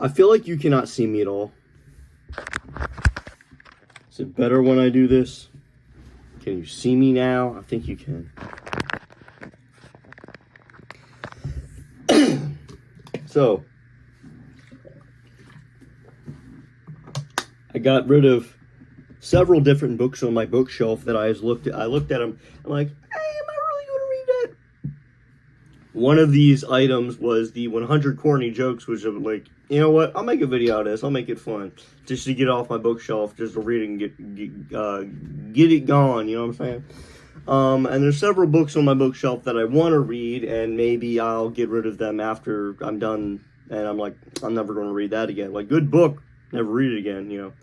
I feel like you cannot see me at all. Is it better when I do this? Can you see me now? I think you can. So, I got rid of several different books on my bookshelf that I looked at. I looked at them. I'm like, hey, am I really going to read that? One of these items was the 100 corny jokes, which I'm like, you know what? I'll make a video out of this. I'll make it fun, just to get it off my bookshelf, just to read it and get it gone. You know what I'm saying? And there's several books on my bookshelf that I want to read, and maybe I'll get rid of them after I'm done. And I'm like, I'm never going to read that again. Like, good book, never read it again. You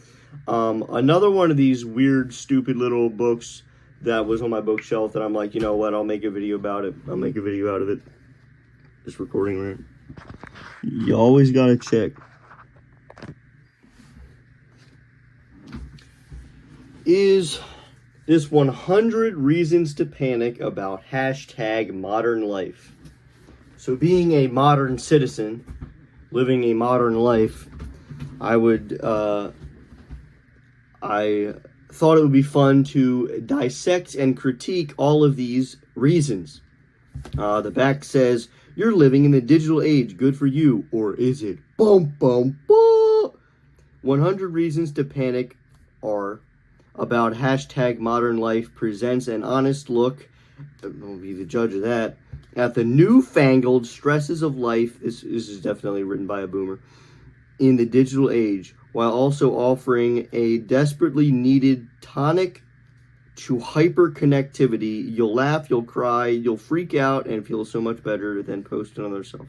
know. Another one of these weird, stupid little books that was on my bookshelf that I'm like, you know what? I'll make a video about it. I'll make a video out of it. It's recording, right? You always gotta check. Is this 100 Reasons to Panic About #modern life? So being a modern citizen, living a modern life, I thought it would be fun to dissect and critique all of these reasons. The back says, you're living in the digital age, good for you, or is it? Boom, boom, boom. 100 Reasons to Panic are about #modern life presents an honest look, I'll be the judge of that, at the newfangled stresses of life, this is definitely written by a boomer, in the digital age, while also offering a desperately needed tonic to hyperconnectivity. You'll laugh, you'll cry, you'll freak out, and feel so much better than post another self.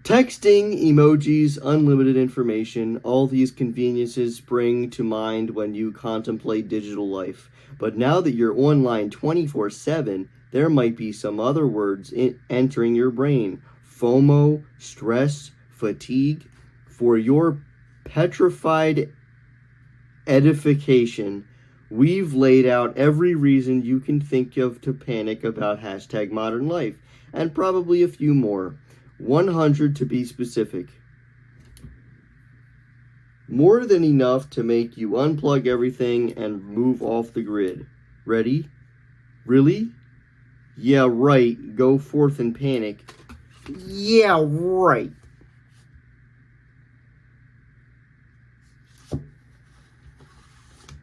Texting, emojis, unlimited information, all these conveniences spring to mind when you contemplate digital life. But now that you're online 24/7, there might be some other words entering your brain. FOMO, stress, fatigue. For your petrified edification, we've laid out every reason you can think of to panic about #modern life, and probably a few more. 100 to be specific. More than enough to make you unplug everything and move off the grid. Ready? Really? Yeah, right. Go forth and panic. Yeah, right.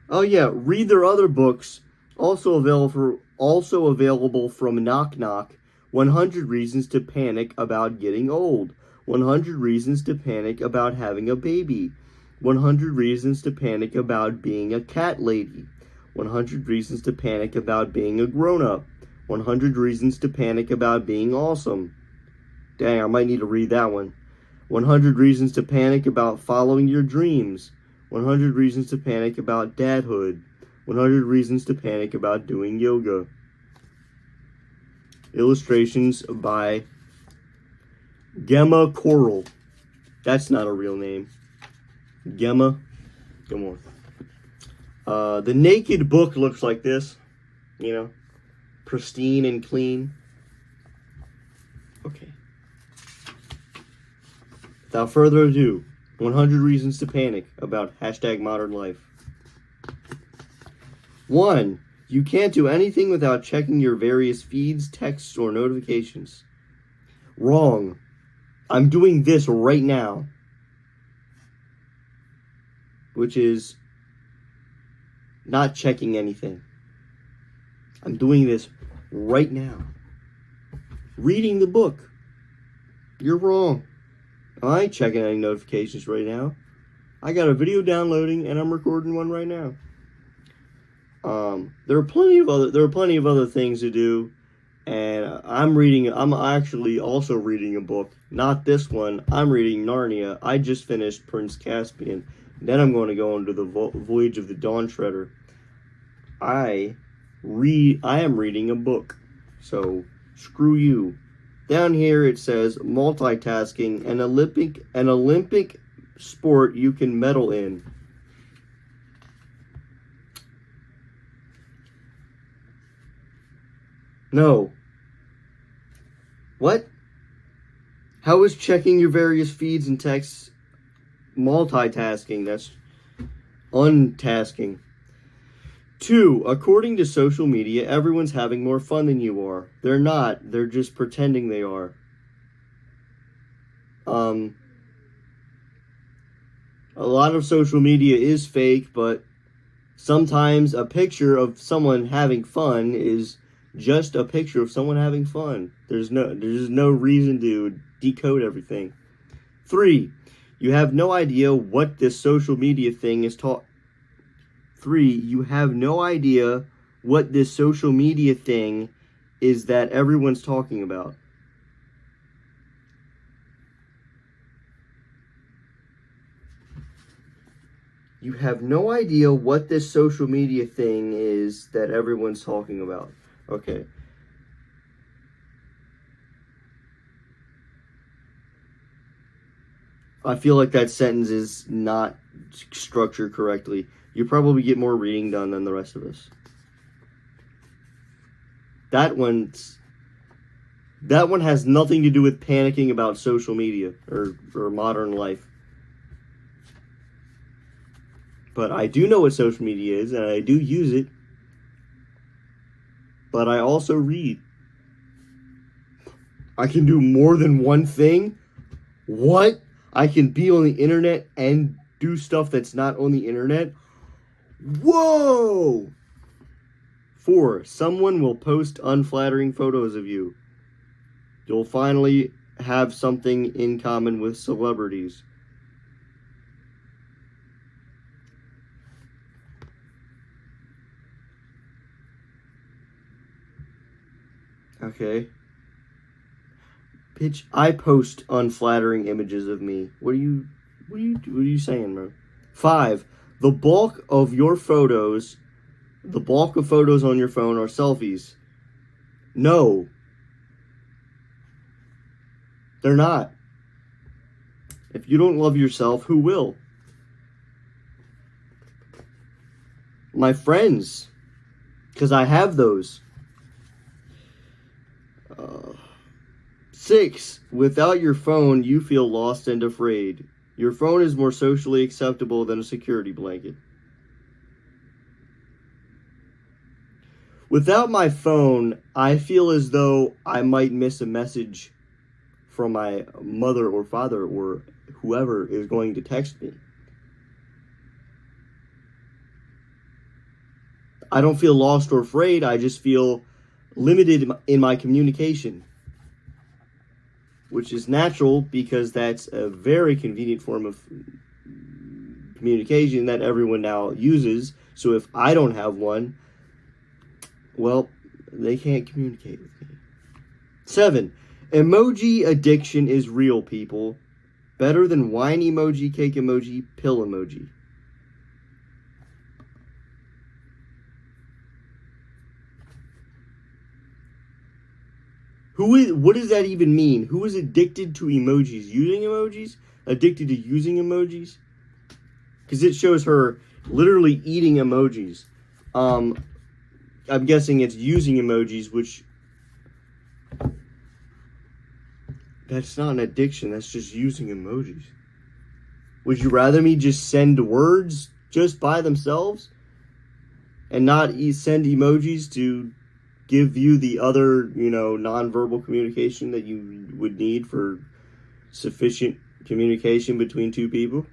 Oh yeah, read their other books, also available from Knock Knock. 100 Reasons to Panic About Getting Old. 100 Reasons to Panic About Having a Baby. 100 Reasons to Panic About Being a Cat Lady. 100 Reasons to Panic About Being a Grown-Up. 100 Reasons to Panic About Being Awesome. Dang, I might need to read that one. 100 Reasons to Panic About Following Your Dreams. 100 Reasons to Panic About Dadhood. 100 Reasons to Panic About Doing Yoga. Illustrations by Gemma Coral. That's not a real name. Gemma. Come on. The naked book looks like this. You know, pristine and clean. Okay. Without further ado, 100 Reasons to Panic About #modern life. 1. You can't do anything without checking your various feeds, texts, or notifications. Wrong. I'm doing this right now. Which is not checking anything. I'm doing this right now. Reading the book. You're wrong. I ain't checking any notifications right now. I got a video downloading and I'm recording one right now. There are plenty of other things to do, and I'm actually also reading a book. Not this one. I'm reading Narnia. I just finished Prince Caspian. Then I'm going to go into the Voyage of the Dawn Treader. I am reading a book. So screw you. Down here it says multitasking, an Olympic sport you can medal in. No. What? How is checking your various feeds and texts multitasking? That's untasking. 2, according to social media, everyone's having more fun than you are. They're not. They're just pretending they are. A lot of social media is fake, but sometimes a picture of someone having fun is just a picture of someone having fun. There's no reason to decode everything. 3, you have no idea what this social media thing is taught. 3, you have no idea what this social media thing is that everyone's talking about. You have no idea what this social media thing is that everyone's talking about. Okay. I feel like that sentence is not structured correctly. You probably get more reading done than the rest of us. That one has nothing to do with panicking about social media or modern life. But I do know what social media is, and I do use it. But I also read. I can do more than one thing? What? I can be on the internet and do stuff that's not on the internet? Whoa! 4, someone will post unflattering photos of you. You'll finally have something in common with celebrities. Okay. Bitch, I post unflattering images of me. What are you saying, bro? 5, the bulk of photos on your phone are selfies. No. They're not. If you don't love yourself, who will? My friends. Because I have those. 6, without your phone, you feel lost and afraid. Your phone is more socially acceptable than a security blanket. Without my phone, I feel as though I might miss a message from my mother or father or whoever is going to text me. I don't feel lost or afraid. I just feel limited in my communication, which is natural because that's a very convenient form of communication that everyone now uses. So if I don't have one, well, they can't communicate with me. 7, emoji addiction is real, people. Better than wine emoji, cake emoji, pill emoji. What does that even mean? Who is addicted to emojis? Using emojis? Addicted to using emojis? Because it shows her literally eating emojis. I'm guessing it's using emojis, which... That's not an addiction, that's just using emojis. Would you rather me just send words just by themselves? And not send emojis to give you the other, nonverbal communication that you would need for sufficient communication between two people?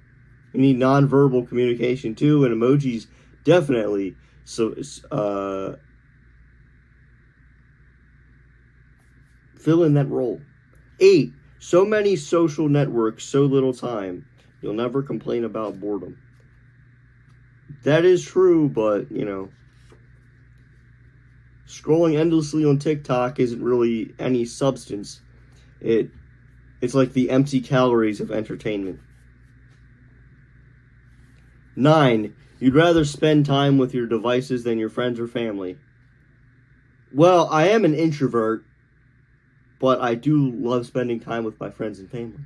You need nonverbal communication too, and emojis definitely fill in that role. 8, so many social networks, so little time. You'll never complain about boredom. That is true, but, scrolling endlessly on TikTok isn't really any substance. It's like the empty calories of entertainment. 9, you'd rather spend time with your devices than your friends or family. Well, I am an introvert, but I do love spending time with my friends and family.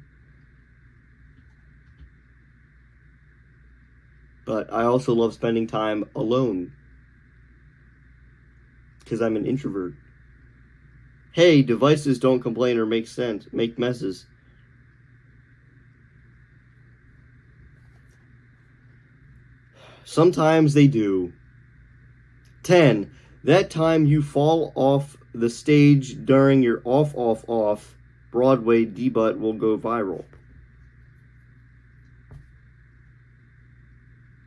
But I also love spending time alone, because I'm an introvert. Hey, devices don't complain or make messes. Sometimes they do. 10. That time you fall off the stage during your off Broadway debut will go viral.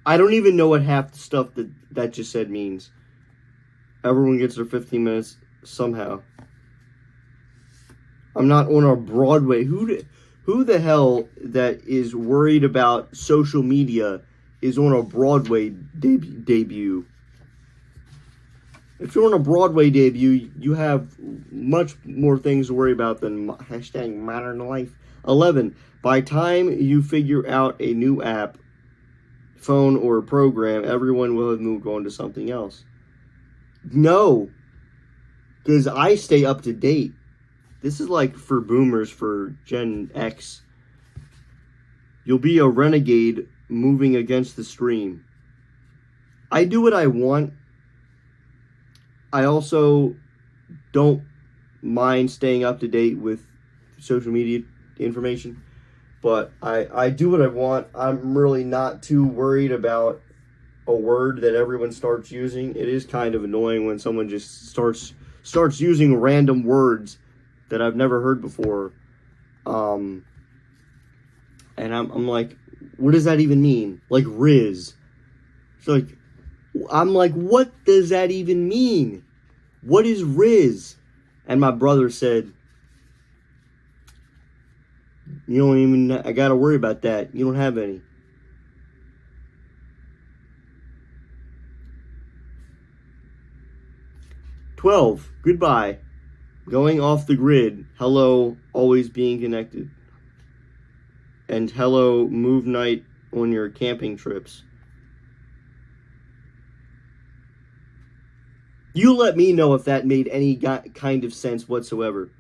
I don't even know what half the stuff that just said means. Everyone gets their 15 minutes somehow. I'm not on a Broadway. Who the hell that is worried about social media is on a Broadway debut? If you're on a Broadway debut, you have much more things to worry about than hashtag modern life. 11. By time you figure out a new app, phone, or program, everyone will have moved on to something else. No, because I stay up to date. This is like for boomers, for Gen X. You'll be a renegade moving against the stream. I do what I want. I also don't mind staying up to date with social media information, but I do what I want. I'm really not too worried about a word that everyone starts using. It is kind of annoying when someone just starts using random words that I've never heard before. And I'm like, what does that even mean? Like Riz. It's like, I'm like, what does that even mean? What is Riz? And my brother said, you don't even, I gotta worry about that. You don't have any. "12. Goodbye. Going off the grid. Hello, always being connected. And hello, move night on your camping trips." You let me know if that made any kind of sense whatsoever.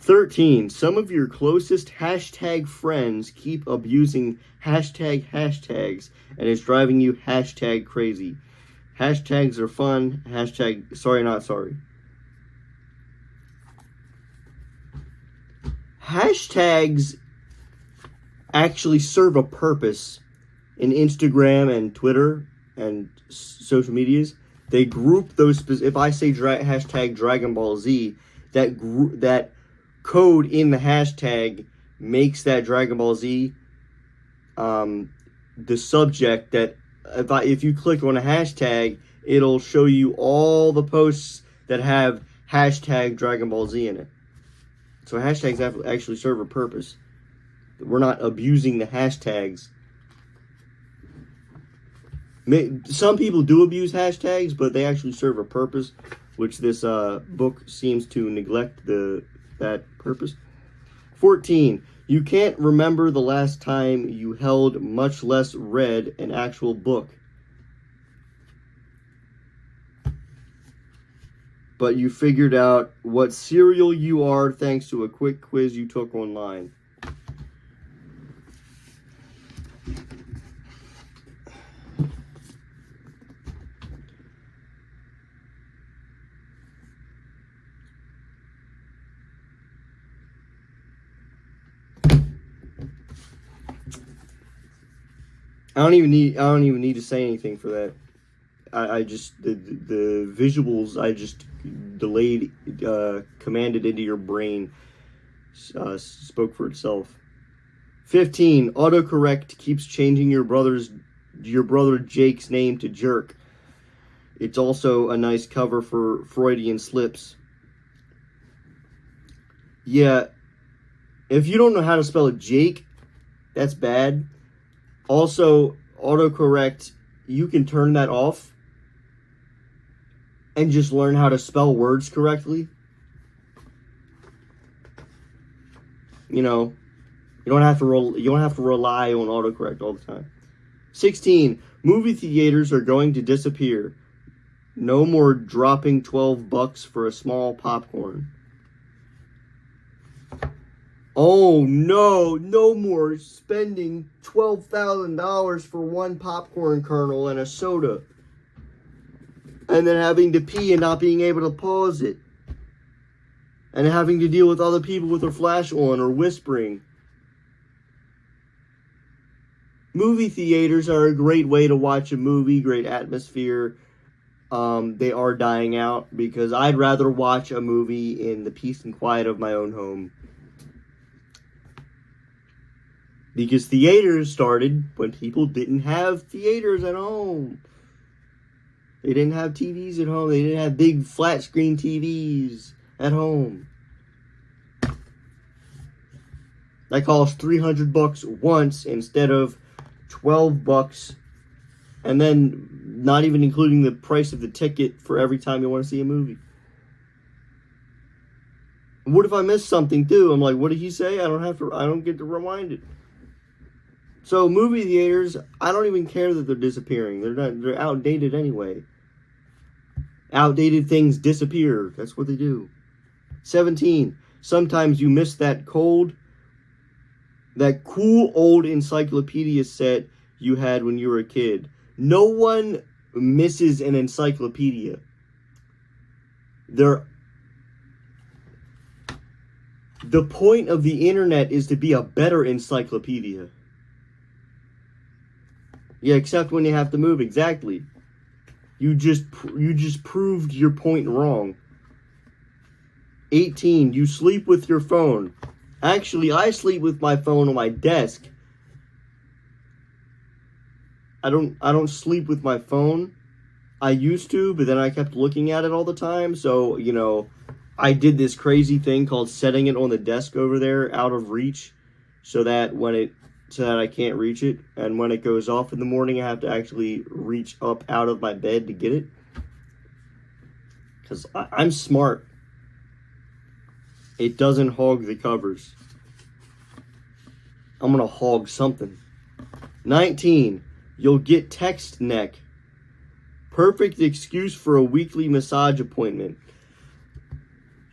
"13. Some of your closest hashtag friends keep abusing hashtags and it's driving you hashtag crazy. Hashtags are fun. Hashtag sorry not sorry. Hashtags actually serve a purpose in Instagram and Twitter and social medias. They group those. If I say hashtag Dragon Ball Z, that code in the hashtag makes that Dragon Ball Z the subject. That if you click on a hashtag, it'll show you all the posts that have hashtag Dragon Ball Z in it. So hashtags actually serve a purpose. We're not abusing the hashtags. Some people do abuse hashtags, but they actually serve a purpose, which this book seems to neglect that purpose. 14. You can't remember the last time you held, much less read, an actual book. But you figured out what cereal you are thanks to a quick quiz you took online. I don't even need to say anything for that. I just the visuals I just delayed commanded into your brain spoke for itself. 15. Autocorrect keeps changing your brother Jake's name to Jerk. It's also a nice cover for Freudian slips. Yeah, if you don't know how to spell Jake, that's bad. Also, autocorrect, you can turn that off and just learn how to spell words correctly. You know, you don't have to rely on autocorrect all the time. 16. Movie theaters are going to disappear. No more dropping $12 for a small popcorn. Oh no, no more spending $12,000 for one popcorn kernel and a soda. And then having to pee and not being able to pause it. and having to deal with other people with their flash on or whispering. Movie theaters are a great way to watch a movie, great atmosphere. They are dying out because I'd rather watch a movie in the peace and quiet of my own home. Because theaters started when people didn't have theaters at home. They didn't have TVs at home. They didn't have big flat screen TVs at home. That cost $300 once instead of $12, and then not even including the price of the ticket for every time you want to see a movie. What if I miss something too? I'm like, what did he say? I don't get to rewind it. So movie theaters, I don't even care that they're disappearing. They're outdated anyway. Outdated things disappear. That's what they do. 17. Sometimes you miss that cool old encyclopedia set you had when you were a kid. No one misses an encyclopedia. The point of the internet is to be a better encyclopedia. Yeah, except when you have to move. Exactly. You just proved your point wrong. 18. You sleep with your phone. Actually, I sleep with my phone on my desk. I don't sleep with my phone. I used to, but then I kept looking at it all the time. So, I did this crazy thing called setting it on the desk over there out of reach so that I can't reach it. And when it goes off in the morning, I have to actually reach up out of my bed to get it. Because I'm smart. It doesn't hog the covers. I'm going to hog something. 19. You'll get text neck. Perfect excuse for a weekly massage appointment.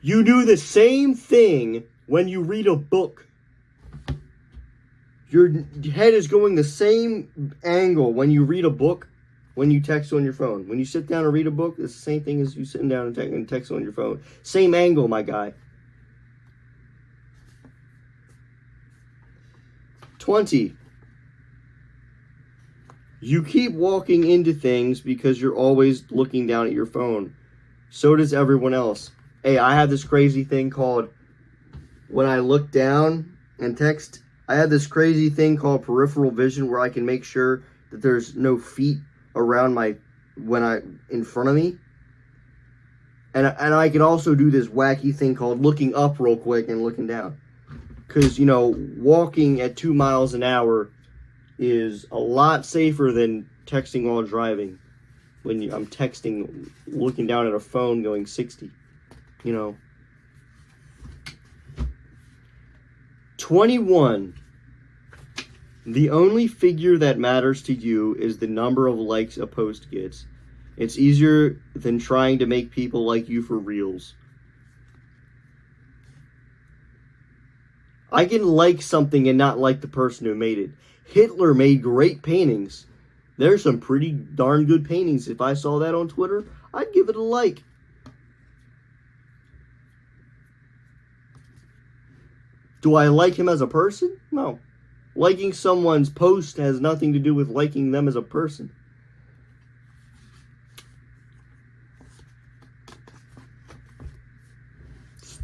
You do the same thing when you read a book. Your head is going the same angle when you read a book, when you text on your phone. When you sit down and read a book, it's the same thing as you sitting down and text on your phone. Same angle, my guy. 20. You keep walking into things because you're always looking down at your phone. So does everyone else. Hey, I have this crazy thing called, when I look down and text, I have this crazy thing called peripheral vision where I can make sure that there's no feet around in front of me. And I can also do this wacky thing called looking up real quick and looking down. Because, walking at 2 miles an hour is a lot safer than texting while driving. When I'm texting, looking down at a phone going 60. 21. The only figure that matters to you is the number of likes a post gets. It's easier than trying to make people like you for reals. I can like something and not like the person who made it. Hitler made great paintings. There's some pretty darn good paintings. If I saw that on Twitter, I'd give it a like. Do I like him as a person? No. Liking someone's post has nothing to do with liking them as a person.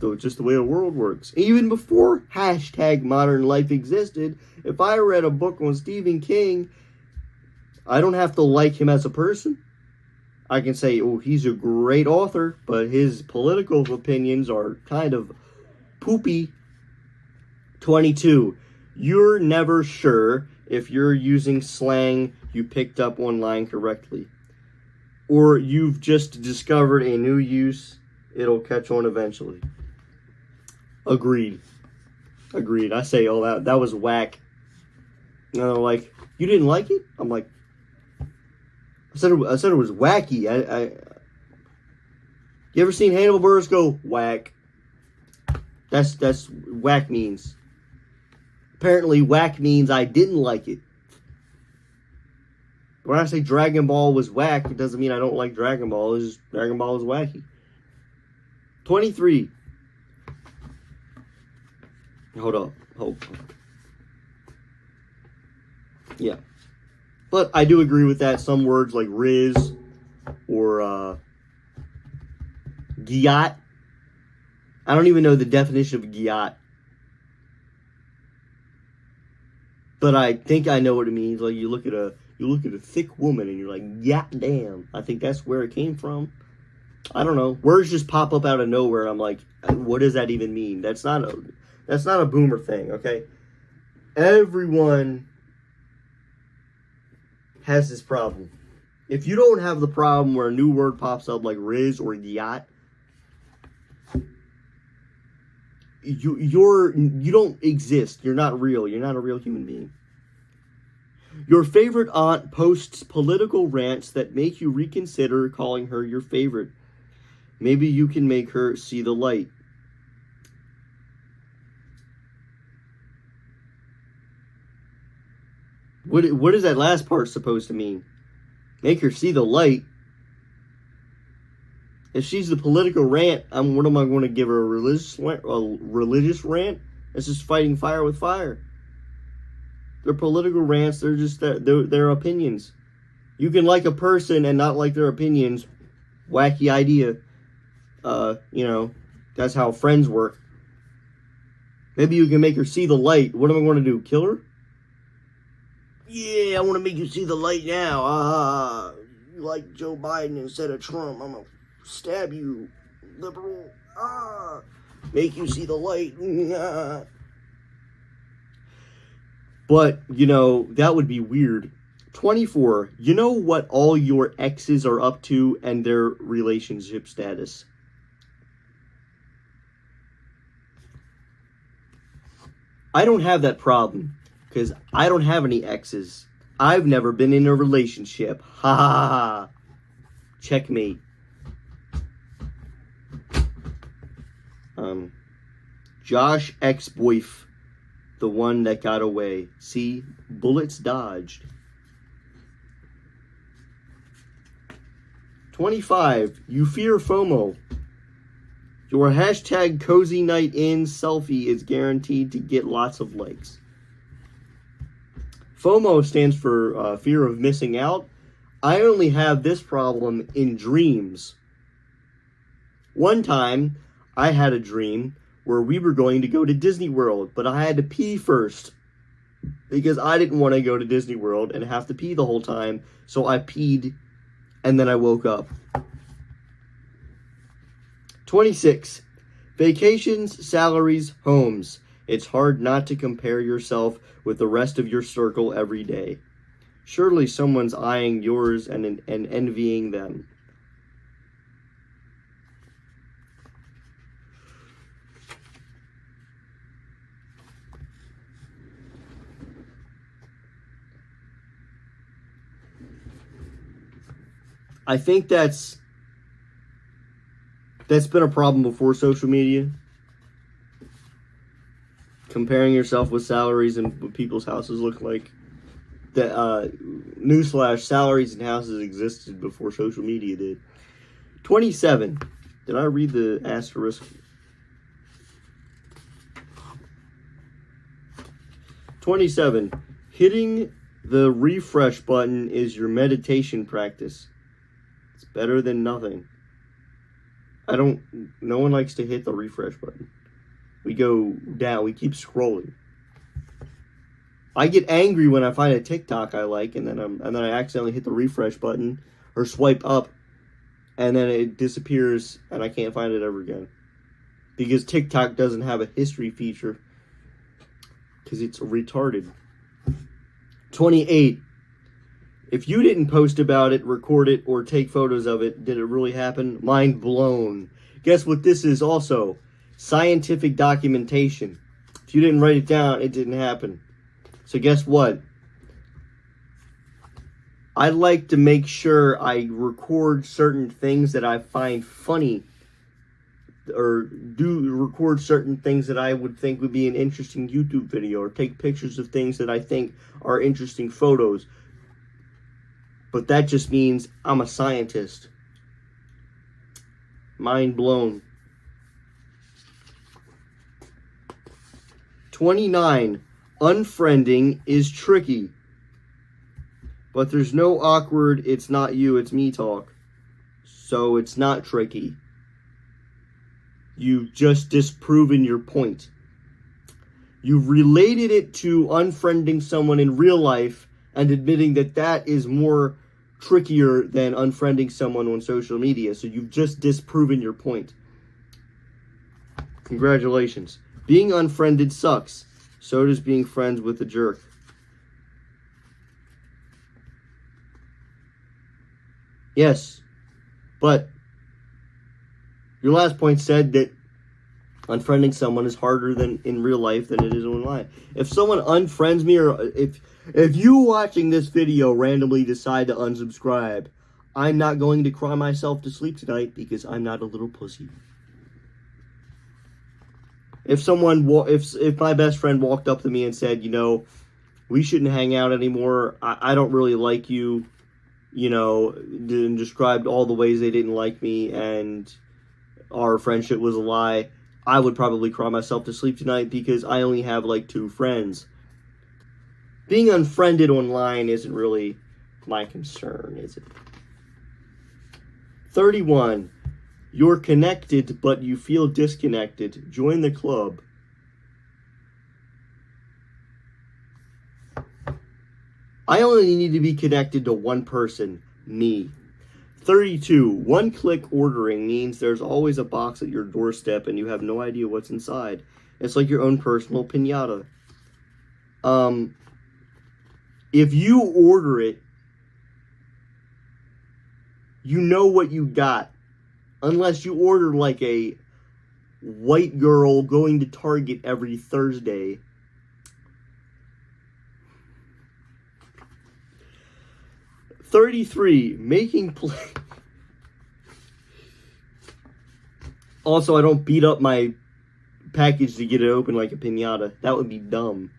It's just the way the world works. Even before #modern life existed, if I read a book on Stephen King, I don't have to like him as a person. I can say, oh, he's a great author, but his political opinions are kind of poopy. 22. You're never sure if you're using slang you picked up online correctly. Or you've just discovered a new use. It'll catch on eventually. Agreed. I say all that. That was whack. And they're like, you didn't like it? I'm like, I said it was wacky. You ever seen Hannibal Buress go whack? That's whack means. Apparently, whack means I didn't like it. When I say Dragon Ball was whack, it doesn't mean I don't like Dragon Ball. It's just Dragon Ball is wacky. 23. Hold up. Yeah. But I do agree with that. Some words like Riz or Giat. I don't even know the definition of Giat. But I think I know what it means. Like you look at a thick woman and you're like, yeah, damn. I think that's where it came from. I don't know. Words just pop up out of nowhere. I'm like, what does that even mean? That's not a boomer thing, okay? Everyone has this problem. If you don't have the problem where a new word pops up like Riz or Yacht, you don't exist. You're not real. You're not a real human being. Your favorite aunt posts political rants that make you reconsider calling her your favorite. Maybe you can make her see the light. What is that last part supposed to mean? Make her see the light? If she's the political rant, what am I going to give her, a religious rant? It's just fighting fire with fire. They're political rants. They're just their opinions. You can like a person and not like their opinions. Wacky idea. That's how friends work. Maybe you can make her see the light. What am I going to do? Kill her? Yeah, I want to make you see the light now. You like Joe Biden instead of Trump. I'm going to stab you, liberal. Make you see the light. But, that would be weird. 24. You know what all your exes are up to and their relationship status? I don't have that problem because I don't have any exes. I've never been in a relationship. Ha ha ha. Checkmate. Josh ex-boyf. The one that got away. See? Bullets dodged. 25. You fear FOMO. Your hashtag cozy night in selfie is guaranteed to get lots of likes. FOMO stands for fear of missing out. I only have this problem in dreams. One time, I had a dream where we were going to go to Disney World, but I had to pee first because I didn't want to go to Disney World and have to pee the whole time, so I peed and then I woke up. 26. Vacations, salaries, homes. It's hard not to compare yourself with the rest of your circle every day. Surely someone's eyeing yours and envying them. I think that's been a problem before social media. Comparing yourself with salaries and what people's houses look like. Newsflash, salaries and houses existed before social media did. 27. Did I read the asterisk? 27. Hitting the refresh button is your meditation practice. It's better than nothing. No one likes to hit the refresh button. We go down, we keep scrolling. I get angry when I find a TikTok I like and then I accidentally hit the refresh button or swipe up and then it disappears and I can't find it ever again. Because TikTok doesn't have a history feature because it's retarded. 28. If you didn't post about it, record it, or take photos of it, did it really happen? Mind blown. Guess what this is also? Scientific documentation. If you didn't write it down, it didn't happen. So guess what? I like to make sure I record certain things that I find funny or do record certain things that I would think would be an interesting YouTube video or take pictures of things that I think are interesting photos. But that just means I'm a scientist. Mind blown. 29. Unfriending is tricky. But there's no awkward, it's not you, it's me talk. So it's not tricky. You've just disproven your point. You've related it to unfriending someone in real life and admitting that that is more trickier than unfriending someone on social media. So you've just disproven your point. Congratulations. Being unfriended sucks. So does being friends with a jerk. Yes, but your last point said that unfriending someone is harder than in real life than it is online. If someone unfriends me, or if you watching this video randomly decide to unsubscribe, I'm not going to cry myself to sleep tonight because I'm not a little pussy. If my best friend walked up to me and said, we shouldn't hang out anymore, I don't really like you, and described all the ways they didn't like me and our friendship was a lie, I would probably cry myself to sleep tonight because I only have like 2 friends. Being unfriended online isn't really my concern, is it? 31. You're connected, but you feel disconnected. Join the club. I only need to be connected to one person, me. 32. One-click ordering means there's always a box at your doorstep and you have no idea what's inside. It's like your own personal piñata. If you order it, you know what you got. Unless you order like a white girl going to Target every Thursday. 33. Making play. Also, I don't beat up my package to get it open like a piñata. That would be dumb.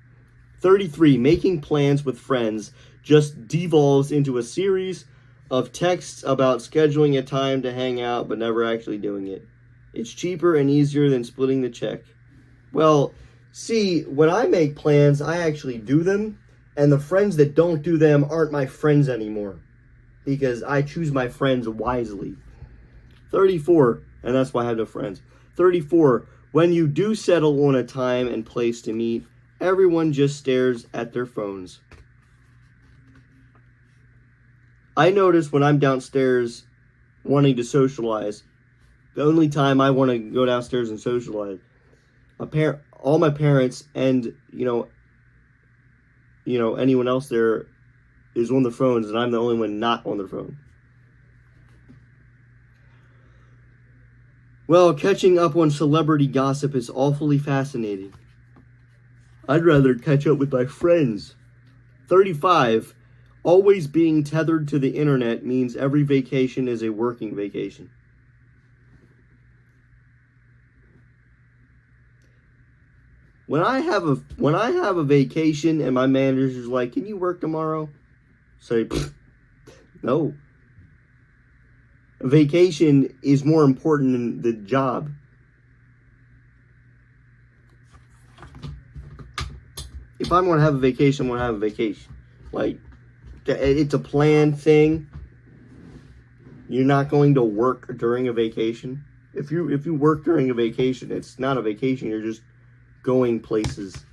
33. Making plans with friends just devolves into a series of texts about scheduling a time to hang out but never actually doing it. It's cheaper and easier than splitting the check. Well, see, when I make plans, I actually do them, and the friends that don't do them aren't my friends anymore because I choose my friends wisely. 34, and that's why I have no friends. 34, when you do settle on a time and place to meet, everyone just stares at their phones. I notice when I'm downstairs wanting to socialize, the only time I want to go downstairs and socialize, all my parents and, anyone else there is on their phones, and I'm the only one not on their phone. Well, catching up on celebrity gossip is awfully fascinating. I'd rather catch up with my friends. 35. Always being tethered to the internet means every vacation is a working vacation. When I have a vacation and my manager's like, "Can you work tomorrow?" Say, no. A vacation is more important than the job. If I'm going to have a vacation, I'm going to have a vacation. Like, it's a planned thing. You're not going to work during a vacation. If you work during a vacation, it's not a vacation. You're just going places.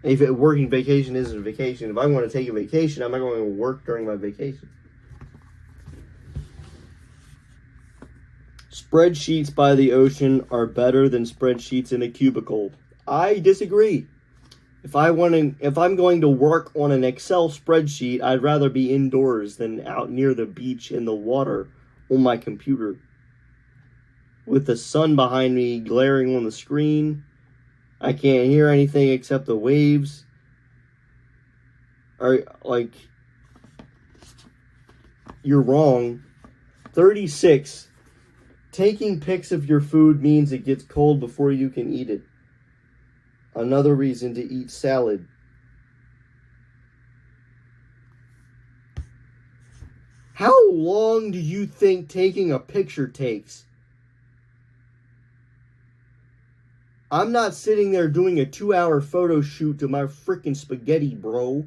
If a working vacation isn't a vacation, if I want to take a vacation, I'm not going to work during my vacation. Spreadsheets by the ocean are better than spreadsheets in a cubicle. I disagree. If I'm going to work on an Excel spreadsheet, I'd rather be indoors than out near the beach in the water on my computer. With the sun behind me glaring on the screen, I can't hear anything except the waves. You're wrong. 36. Taking pics of your food means it gets cold before you can eat it. Another reason to eat salad. How long do you think taking a picture takes? I'm not sitting there doing a 2-hour photo shoot to my freaking spaghetti, bro.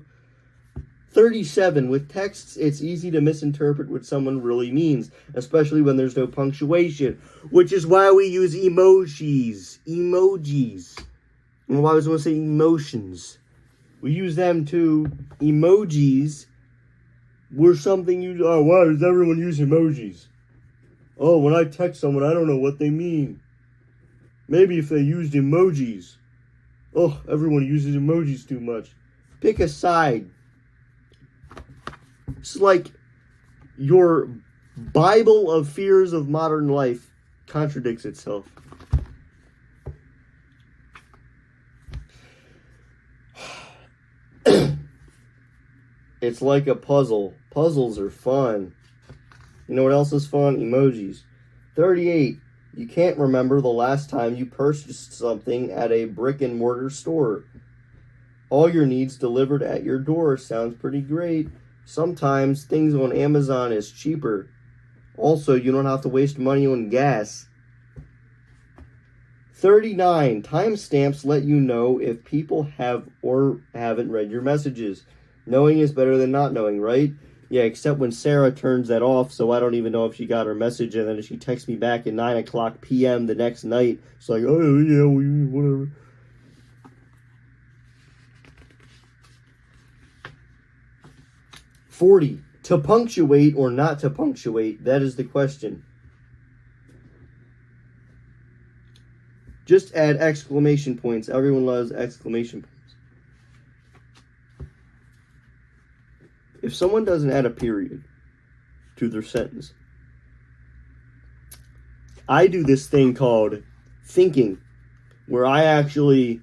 37. With texts, it's easy to misinterpret what someone really means, especially when there's no punctuation, which is why we use emojis. Emojis. And why I was going to say emotions. We use them too. Emojis were something you... Oh, why does everyone use emojis? Oh, when I text someone, I don't know what they mean. Maybe if they used emojis. Oh, everyone uses emojis too much. Pick a side. It's like your Bible of fears of modern life contradicts itself. It's like a puzzle. Puzzles are fun. You know what else is fun? Emojis. 38. You can't remember the last time you purchased something at a brick and mortar store. All your needs delivered at your door. Sounds pretty great. Sometimes things on Amazon is cheaper. Also, you don't have to waste money on gas. 39. Timestamps let you know if people have or haven't read your messages. Knowing is better than not knowing, right? Yeah, except when Sarah turns that off, so I don't even know if she got her message, and then she texts me back at 9 o'clock p.m. the next night. It's like, oh, yeah, whatever. $40. To punctuate or not to punctuate, that is the question. Just add exclamation points. Everyone loves exclamation points. If someone doesn't add a period to their sentence, I do this thing called thinking, where I actually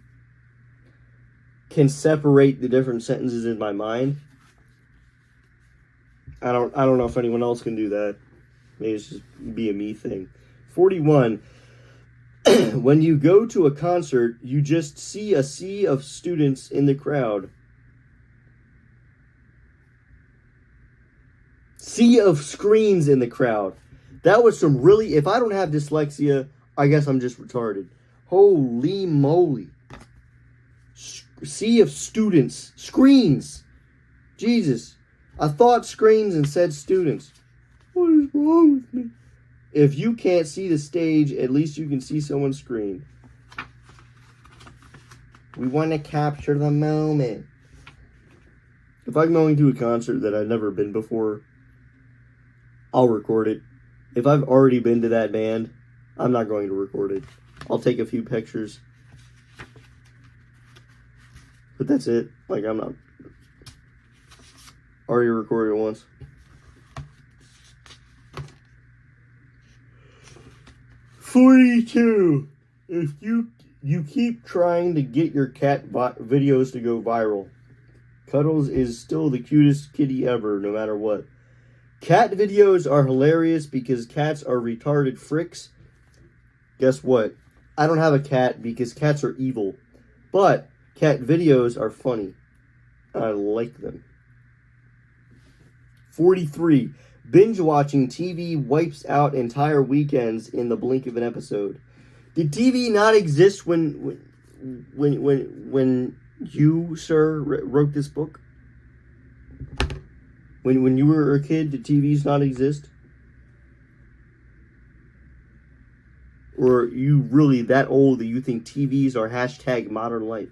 can separate the different sentences in my mind. I don't know if anyone else can do that. Maybe it's just be a me thing. 41. When you go to a concert, you just see a sea of students in the crowd. Sea of screens in the crowd. That was some really... If I don't have dyslexia, I guess I'm just retarded. Holy moly. Sea of students. Screens. Jesus. I thought screens and said students. What is wrong with me? If you can't see the stage, at least you can see someone's screen. We want to capture the moment. If I'm going to a concert that I've never been before, I'll record it. If I've already been to that band, I'm not going to record it. I'll take a few pictures. But that's it. Like, I'm not... Already recorded it once. $42. If you keep trying to get your cat videos to go viral, Cuddles is still the cutest kitty ever, no matter what. Cat videos are hilarious because cats are retarded fricks. Guess what? I don't have a cat because cats are evil. But cat videos are funny. I like them. 43. Binge watching TV wipes out entire weekends in the blink of an episode. Did TV not exist when you, sir, wrote this book? When you were a kid, did TVs not exist? Or are you really that old that you think TVs are hashtag modern life?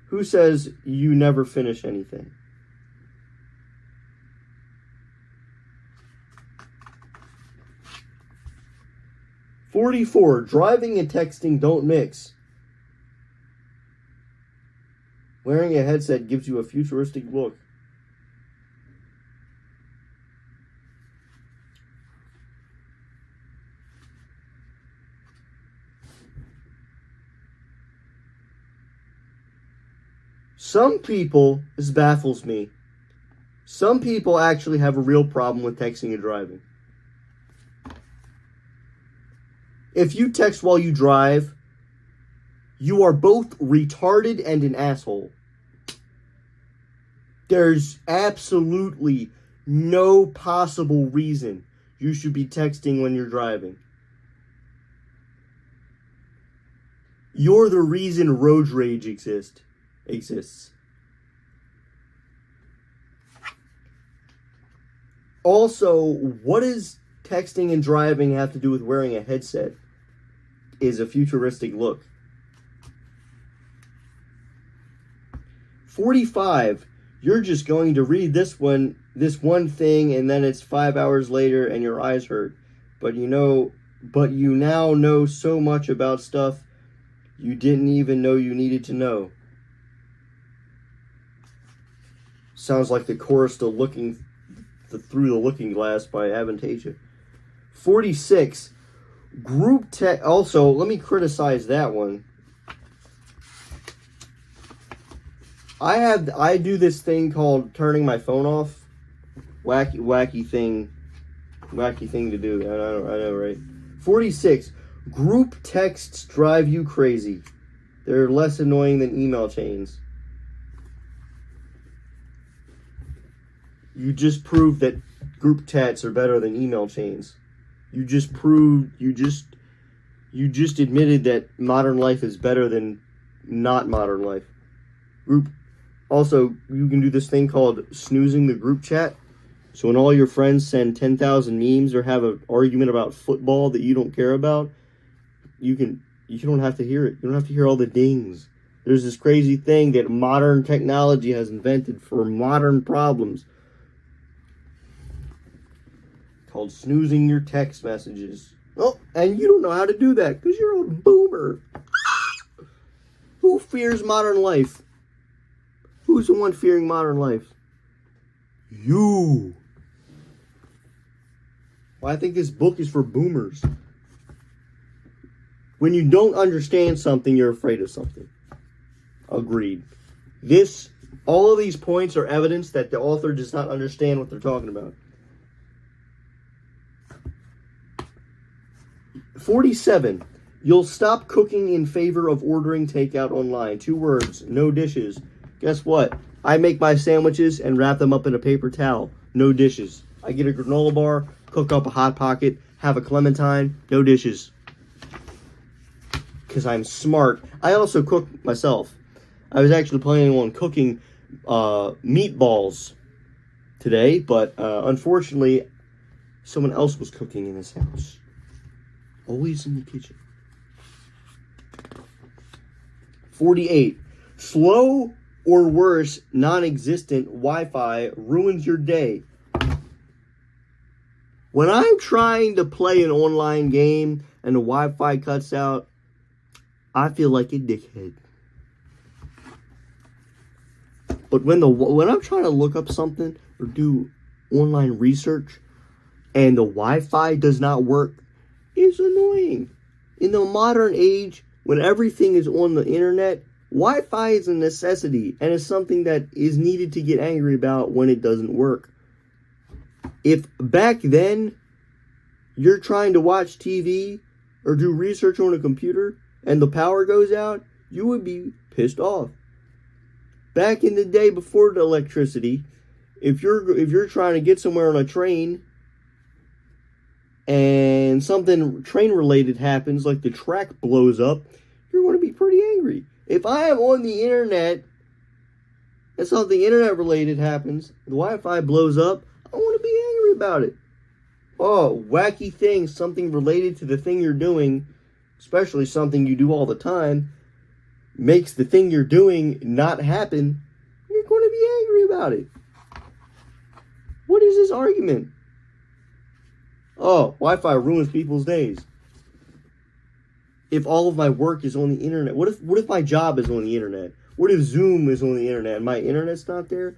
Who says you never finish anything? $44. Driving and texting don't mix. Wearing a headset gives you a futuristic look. Some people, this baffles me, some people actually have a real problem with texting and driving. If you text while you drive, you are both retarded and an asshole. There's absolutely no possible reason you should be texting when you're driving. You're the reason road rage exists. Also, what does texting and driving have to do with wearing a headset? Is a futuristic look. 45. You're just going to read this one thing, and then it's 5 hours later and your eyes hurt. But you now know so much about stuff you didn't even know you needed to know. Sounds like the chorus to Through the Looking Glass by Avantasia. 46. Group text. Also, let me criticize that one. I do this thing called turning my phone off. Wacky thing to do. I know, right? 46. Group texts drive you crazy. They're less annoying than email chains. You just proved that group chats are better than email chains. You just admitted that modern life is better than not modern life. Also, you can do this thing called snoozing the group chat. So when all your friends send 10,000 memes or have an argument about football that you don't care about, you don't have to hear it. You don't have to hear all the dings. There's this crazy thing that modern technology has invented for modern problems called snoozing your text messages. Oh, and you don't know how to do that because you're a boomer. Who fears modern life? Who's the one fearing modern life? You. Well, I think this book is for boomers. When you don't understand something, you're afraid of something. Agreed. All of these points are evidence that the author does not understand what they're talking about. 47. You'll stop cooking in favor of ordering takeout online. 2 words, no dishes. Guess what? I make my sandwiches and wrap them up in a paper towel. No dishes. I get a granola bar, cook up a Hot Pocket, have a Clementine, no dishes. Because I'm smart. I also cook myself. I was actually planning on cooking meatballs today, but unfortunately, someone else was cooking in this house. Always in the kitchen. 48. Slow or worse, non-existent Wi-Fi ruins your day. When I'm trying to play an online game and the Wi-Fi cuts out, I feel like a dickhead. But when I'm trying to look up something or do online research and the Wi-Fi does not work, it's annoying. In the modern age, when everything is on the internet, Wi-Fi is a necessity and it's something that is needed to get angry about when it doesn't work. If back then you're trying to watch TV or do research on a computer and the power goes out, you would be pissed off. Back in the day before the electricity, if you're trying to get somewhere on a train and something train related happens, like the track blows up, you're going to be pretty angry. If I am on the internet and something internet related happens, the Wi-Fi blows up, I want to be angry about it. Oh, wacky thing, something related to the thing you're doing, especially something you do all the time, makes the thing you're doing not happen, you're going to be angry about it. What is this argument? Oh, Wi-Fi ruins people's days. If all of my work is on the internet, what if my job is on the internet? What if Zoom is on the internet and my internet's not there?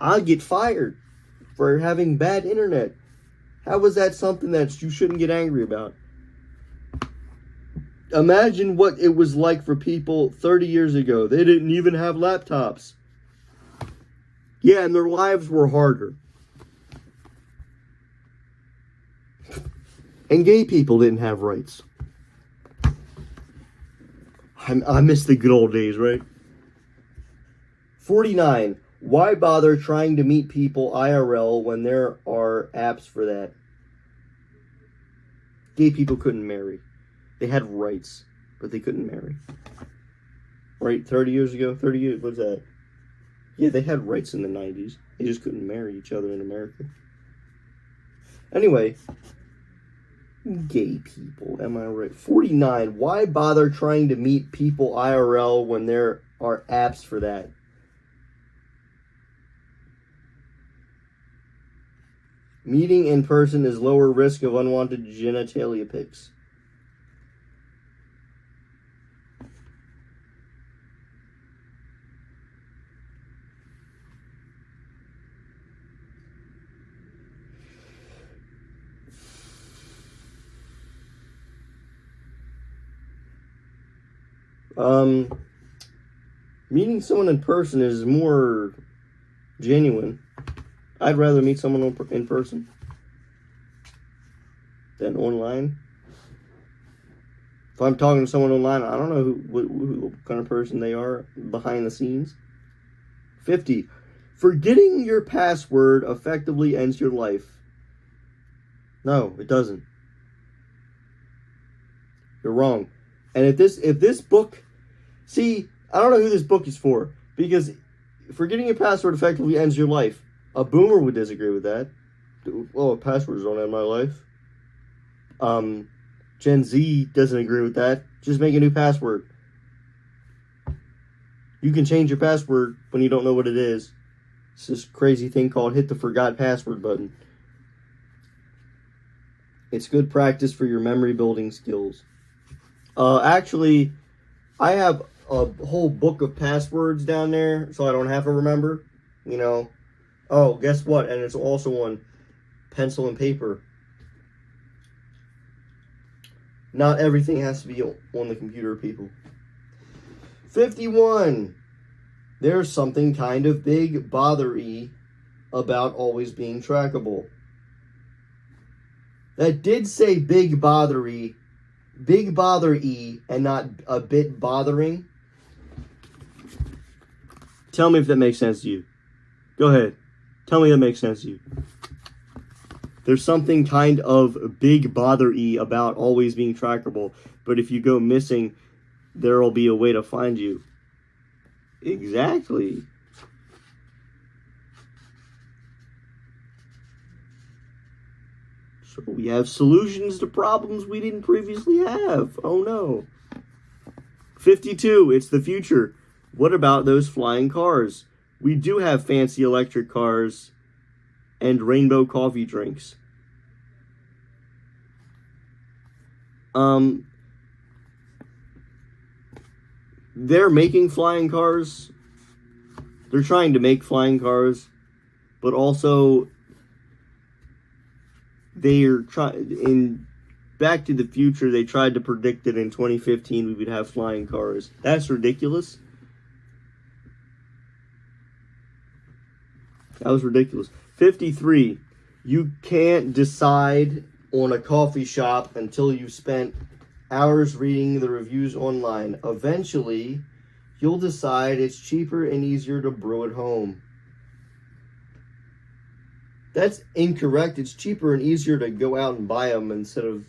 I'll get fired for having bad internet. How is that something that you shouldn't get angry about? Imagine what it was like for people 30 years ago. They didn't even have laptops. Yeah, and their lives were harder. And gay people didn't have rights. I miss the good old days, right? 49. Why bother trying to meet people IRL when there are apps for that? Gay people couldn't marry. They had rights. but they couldn't marry. Right, 30 years ago, 30 years, what's that? Yeah, they had rights in the 90s. They just couldn't marry each other in America. Anyway, gay people, am I right? 49, why bother trying to meet people IRL when there are apps for that? Meeting in person is lower risk of unwanted genitalia pics. Meeting someone in person is more genuine. I'd rather meet someone in person than online. If I'm talking to someone online, I don't know what kind of person they are behind the scenes. 50. Forgetting your password effectively ends your life. No, it doesn't. You're wrong. And if this book, see, I don't know who this book is for, because forgetting your password effectively ends your life. A boomer would disagree with that. Well, passwords don't end my life. Gen Z doesn't agree with that. Just make a new password. You can change your password when you don't know what it is. It's this crazy thing called hit the forgot password button. It's good practice for your memory building skills. Actually, I have a whole book of passwords down there, so I don't have to remember. You know. Oh, guess what? And it's also on pencil and paper. Not everything has to be on the computer, people. 51. There's something kind of big bother-y about always being trackable. That did say big bother-y, and not a bit bothering. Tell me if that makes sense to you. Go ahead. Tell me that makes sense to you. There's something kind of big bother-y about always being trackable, but if you go missing, there will be a way to find you. Exactly. So we have solutions to problems we didn't previously have. Oh no. 52, it's the future. What about those flying cars? We do have fancy electric cars and rainbow coffee drinks. They're making flying cars. They're trying to make flying cars, but also they're in Back to the Future, they tried to predict that in 2015 we would have flying cars. That's ridiculous. That was ridiculous. 53. You can't decide on a coffee shop until you've spent hours reading the reviews online. Eventually, you'll decide it's cheaper and easier to brew at home. That's incorrect. It's cheaper and easier to go out and buy them instead of...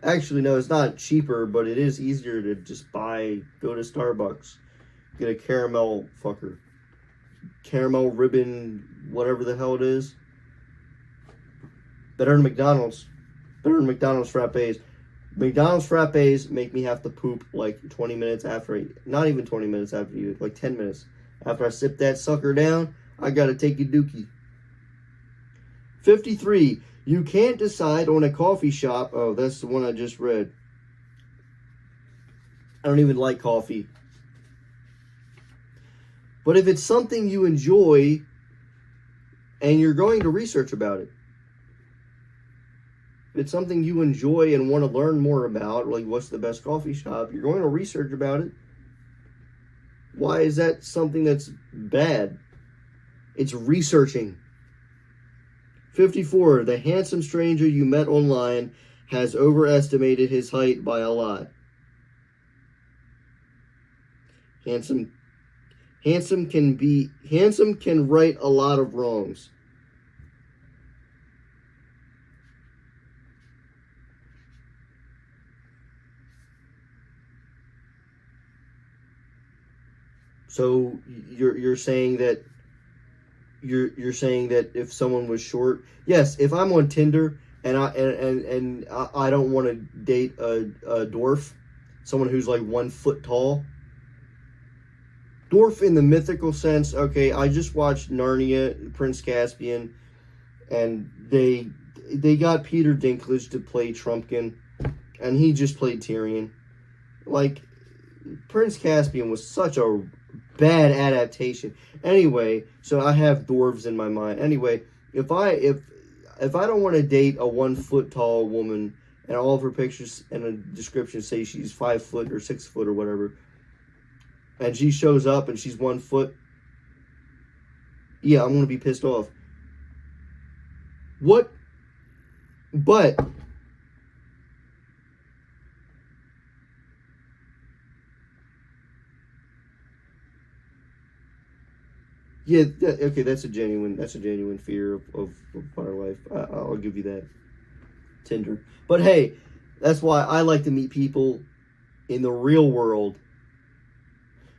Actually, no, it's not cheaper, but it is easier to just go to Starbucks, get a caramel ribbon, whatever the hell it is. Better than McDonald's. Better than McDonald's frappes. McDonald's frappes make me have to poop like 20 minutes after not even 20 minutes after you, like 10 minutes. After I sip that sucker down, I gotta take a dookie. 53. You can't decide on a coffee shop. Oh, that's the one I just read. I don't even like coffee. But if it's something you enjoy and you're going to research about it, if it's something you enjoy and want to learn more about, like what's the best coffee shop, you're going to research about it. Why is that something that's bad? It's researching. 54. The handsome stranger you met online has overestimated his height by a lot. Handsome can right a lot of wrongs. So you're saying that you're saying that if someone was short, yes, if I'm on Tinder and I don't want to date a dwarf, someone who's like 1 foot tall. Dwarf in the mythical sense, okay, I just watched Narnia, Prince Caspian, and they got Peter Dinklage to play Trumpkin, and he just played Tyrion. Like, Prince Caspian was such a bad adaptation. Anyway, so I have dwarves in my mind. Anyway, if I don't want to date a 1 foot tall woman and all of her pictures and a description say she's 5 foot or 6 foot or whatever, and she shows up and she's 1 foot, yeah, I'm gonna be pissed off. What? But yeah, okay, that's a genuine fear of my life. I'll give you that. Tinder, but hey, that's why I like to meet people in the real world,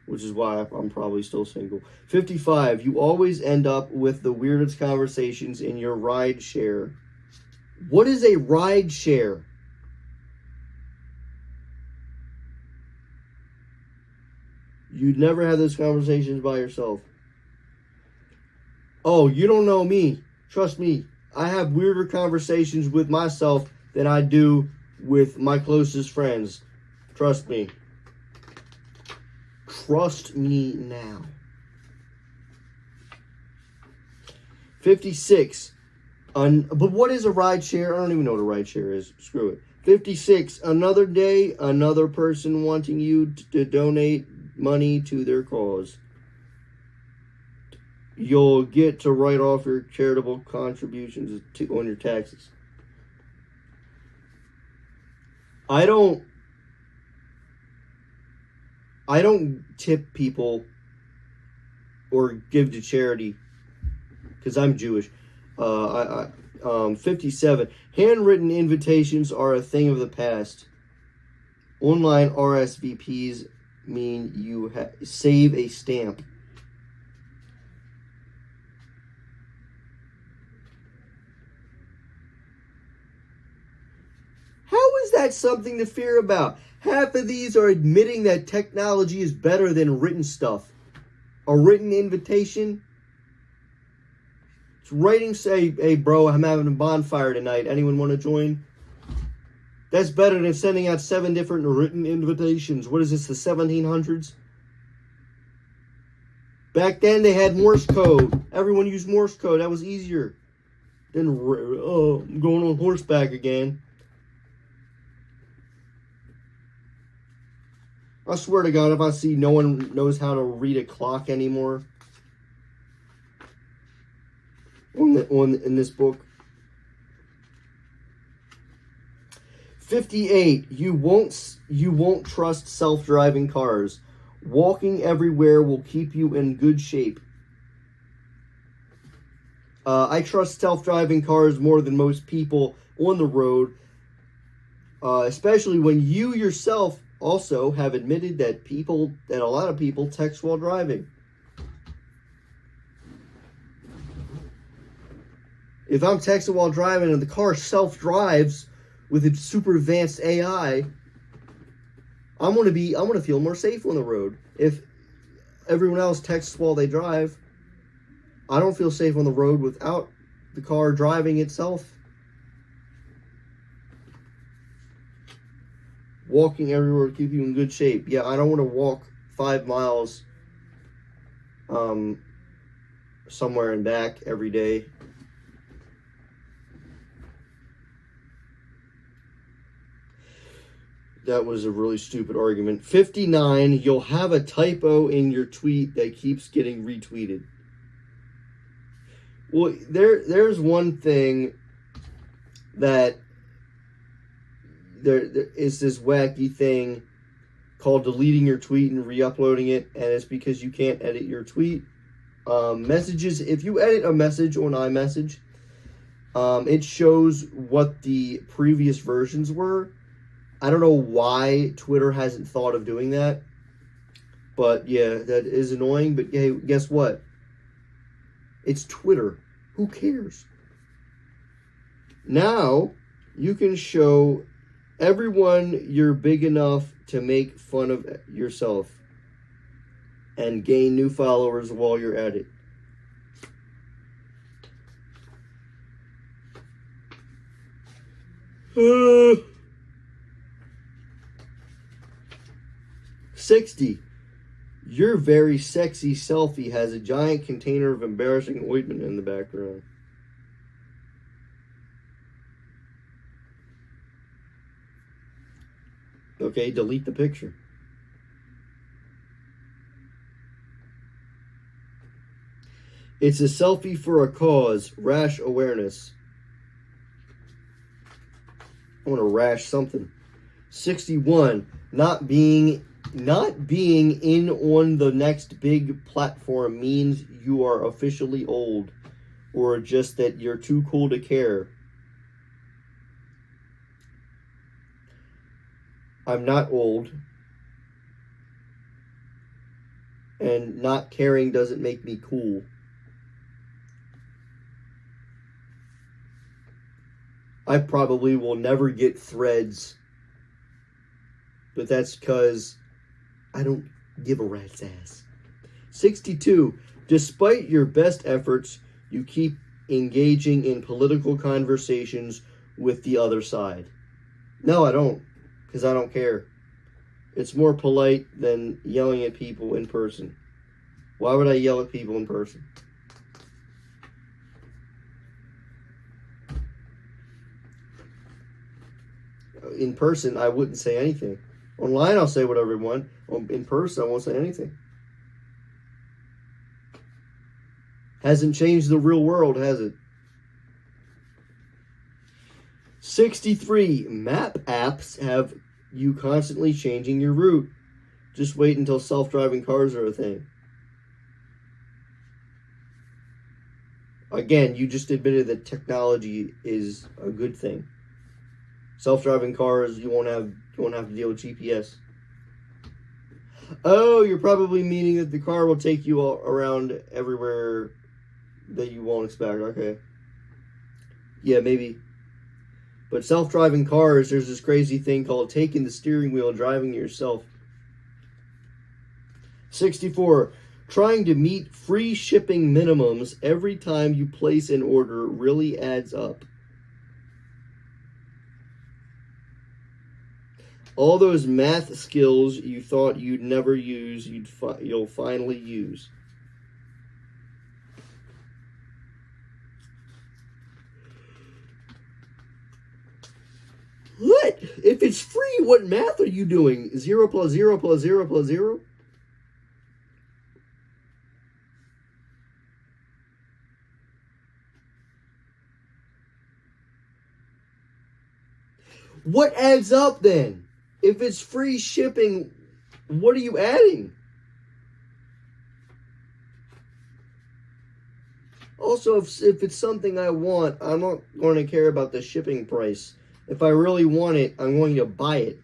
which is why I'm probably still single. 55. You always end up with the weirdest conversations in your ride share. What is a ride share? You'd never have those conversations by yourself. Oh, you don't know me. Trust me. I have weirder conversations with myself than I do with my closest friends. Trust me. Trust me now. 56. But what is a ride share? I don't even know what a ride share is. Screw it. 56. Another day, another person wanting you to donate money to their cause. You'll get to write off your charitable contributions on your taxes. I don't tip people or give to charity because I'm Jewish. 57. Handwritten invitations are a thing of the past. Online RSVPs mean you save a stamp. How is that something to fear about? Half of these are admitting that technology is better than written stuff. A written invitation, it's writing, say, hey bro, I'm having a bonfire tonight. Anyone want to join? That's better than sending out 7 different written invitations. What is this, the 1700s? Back then they had Morse code. Everyone used Morse code. That was easier than, I'm going on horseback again. I swear to God, if I see no one knows how to read a clock anymore in this book. 58. You won't trust self-driving cars. Walking everywhere will keep you in good shape. I trust self-driving cars more than most people on the road, especially when you yourself also have admitted that a lot of people text while driving. If I'm texting while driving and the car self-drives with its super advanced AI, I'm gonna feel more safe on the road. If everyone else texts while they drive, I don't feel safe on the road without the car driving itself. Walking everywhere to keep you in good shape. Yeah, I don't want to walk 5 miles somewhere and back every day. That was a really stupid argument. 59, you'll have a typo in your tweet that keeps getting retweeted. Well, there's one thing that there is this wacky thing called deleting your tweet and re-uploading it, and it's because you can't edit your tweet. Messages, if you edit a message on iMessage, it shows what the previous versions were. I don't know why Twitter hasn't thought of doing that. But yeah, that is annoying. But hey, guess what? It's Twitter. Who cares? Now you can show everyone you're big enough to make fun of yourself and gain new followers while you're at it. Uh, 60. Your very sexy selfie has a giant container of embarrassing ointment in the background. Okay, delete the picture. It's a selfie for a cause, rash awareness. I want to rash something. 61. Not being in on the next big platform means you are officially old, or just that you're too cool to care. I'm not old, and not caring doesn't make me cool. I probably will never get Threads, but that's because I don't give a rat's ass. 62. Despite your best efforts, you keep engaging in political conversations with the other side. No, I don't, because I don't care. It's more polite than yelling at people in person. Why would I yell at people in person? In person, I wouldn't say anything. Online, I'll say whatever I want. In person, I won't say anything. Hasn't changed the real world, has it? 63. Map apps have you constantly changing your route. Just wait until self-driving cars are a thing. Again, you just admitted that technology is a good thing. Self-driving cars, you won't have to deal with GPS. Oh, you're probably meaning that the car will take you all around everywhere that you won't expect. Okay. Yeah, maybe. But self-driving cars, there's this crazy thing called taking the steering wheel and driving it yourself. 64. Trying to meet free shipping minimums every time you place an order really adds up. All those math skills you thought you'd never use, you'll finally use. What? If it's free, what math are you doing? 0 plus 0 plus 0 plus 0? What adds up then? If it's free shipping, what are you adding? Also, if it's something I want, I'm not going to care about the shipping price. If I really want it, I'm going to buy it.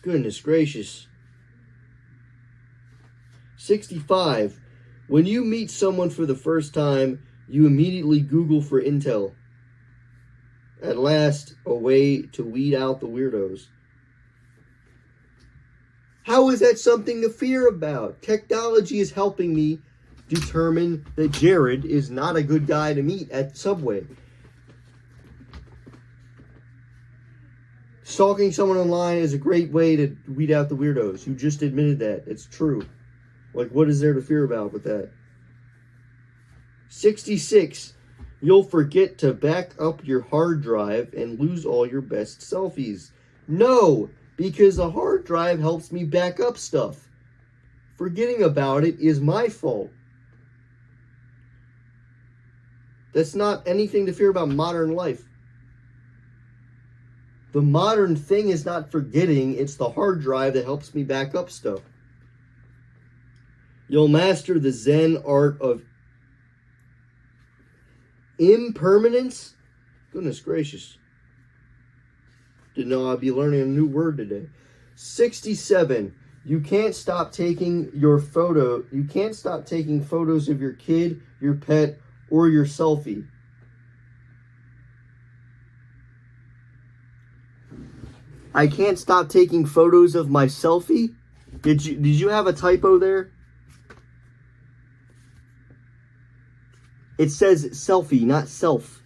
Goodness gracious. 65. When you meet someone for the first time, you immediately Google for intel. At last, a way to weed out the weirdos. How is that something to fear about? Technology is helping me determine that Jared is not a good guy to meet at Subway. Stalking someone online is a great way to weed out the weirdos. You just admitted that. It's true. Like, what is there to fear about with that? 66. You'll forget to back up your hard drive and lose all your best selfies. No, because the hard drive helps me back up stuff. Forgetting about it is my fault. That's not anything to fear about modern life. The modern thing is not forgetting, it's the hard drive that helps me back up stuff. You'll master the Zen art of impermanence? Goodness gracious. Didn't know I'd be learning a new word today. 67. You can't stop taking your photo. You can't stop taking photos of your kid, your pet, or your selfie. I can't stop taking photos of my selfie? Did you have a typo there? It says selfie, not self.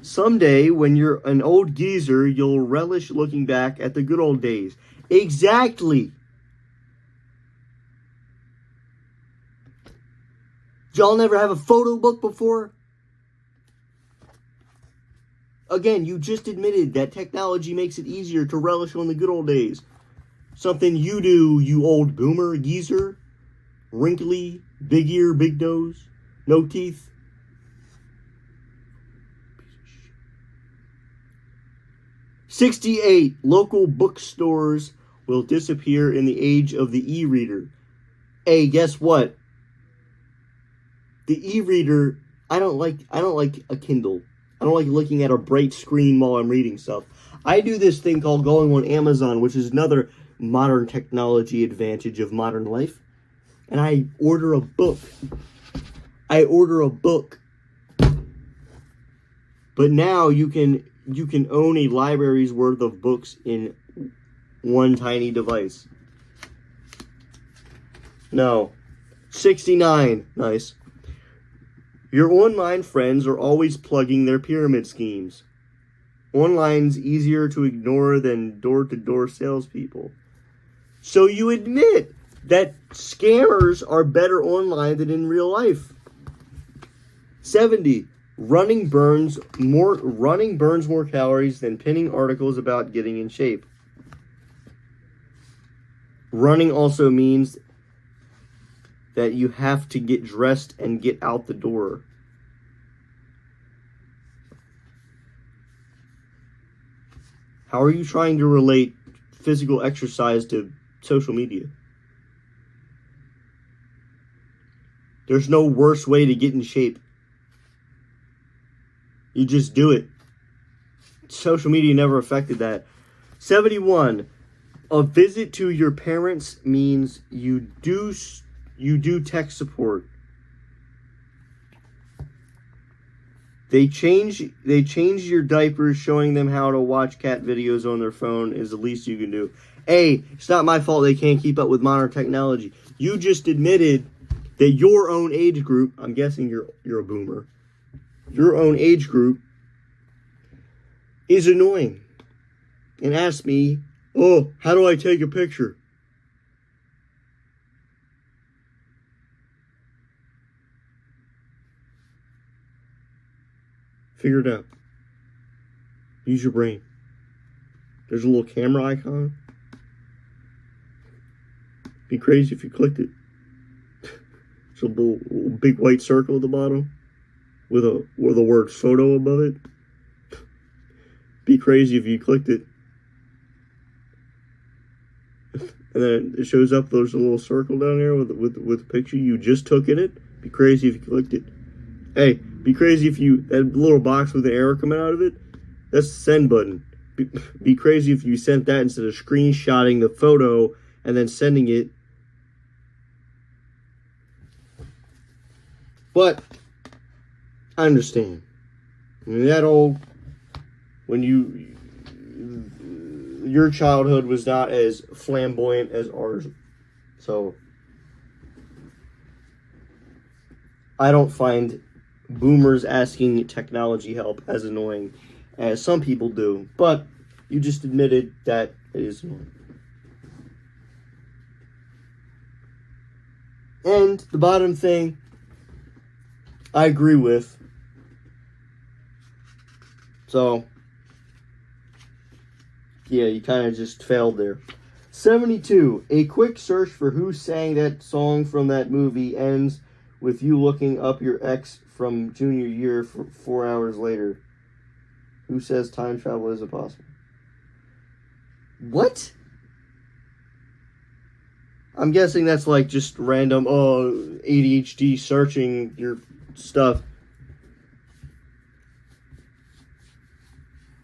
Someday, when you're an old geezer, you'll relish looking back at the good old days. Exactly. Did y'all never have a photo book before? Again, you just admitted that technology makes it easier to relish on the good old days. Something you do, you old boomer, geezer, wrinkly, big ear, big nose, no teeth. 68 local bookstores will disappear in the age of the e-reader. Hey, guess what? The e-reader, I don't like a Kindle. I don't like looking at a bright screen while I'm reading stuff. I do this thing called going on Amazon, which is another modern technology advantage of modern life. And I order a book. But now you can own a library's worth of books in one tiny device. No. 69. Nice. Your online friends are always plugging their pyramid schemes. Online's easier to ignore than door-to-door salespeople. So you admit that scammers are better online than in real life. 70. Running burns more calories than pinning articles about getting in shape. Running also means that you have to get dressed and get out the door. How are you trying to relate physical exercise to social media? There's no worse way to get in shape. You just do it. Social media never affected that. 71. A visit to your parents means you do tech support. They change your diapers, showing them how to watch cat videos on their phone is the least you can do. Hey, it's not my fault they can't keep up with modern technology. You just admitted that your own age group, I'm guessing you're a boomer, your own age group is annoying. And asked me, oh, how do I take a picture? Figure it out. Use your brain. There's a little camera icon. Be crazy if you clicked it. It's a little big white circle at the bottom with the word photo above it. Be crazy if you clicked it. And then it shows up, there's a little circle down there with the picture you just took in it. Be crazy if you clicked it. Hey, be crazy if that little box with the arrow coming out of it, that's the send button. Be crazy if you sent that instead of screenshotting the photo and then sending it. But I understand. I mean, your childhood was not as flamboyant as ours. So I don't find boomers asking technology help as annoying as some people do, but you just admitted that it is annoying. And the bottom thing I agree with. So yeah, you kind of just failed there. 72. A quick search for who sang that song from that movie ends with you looking up your ex from junior year for 4 hours later. Who says time travel isn't possible? What? I'm guessing that's like just random, ADHD searching your stuff.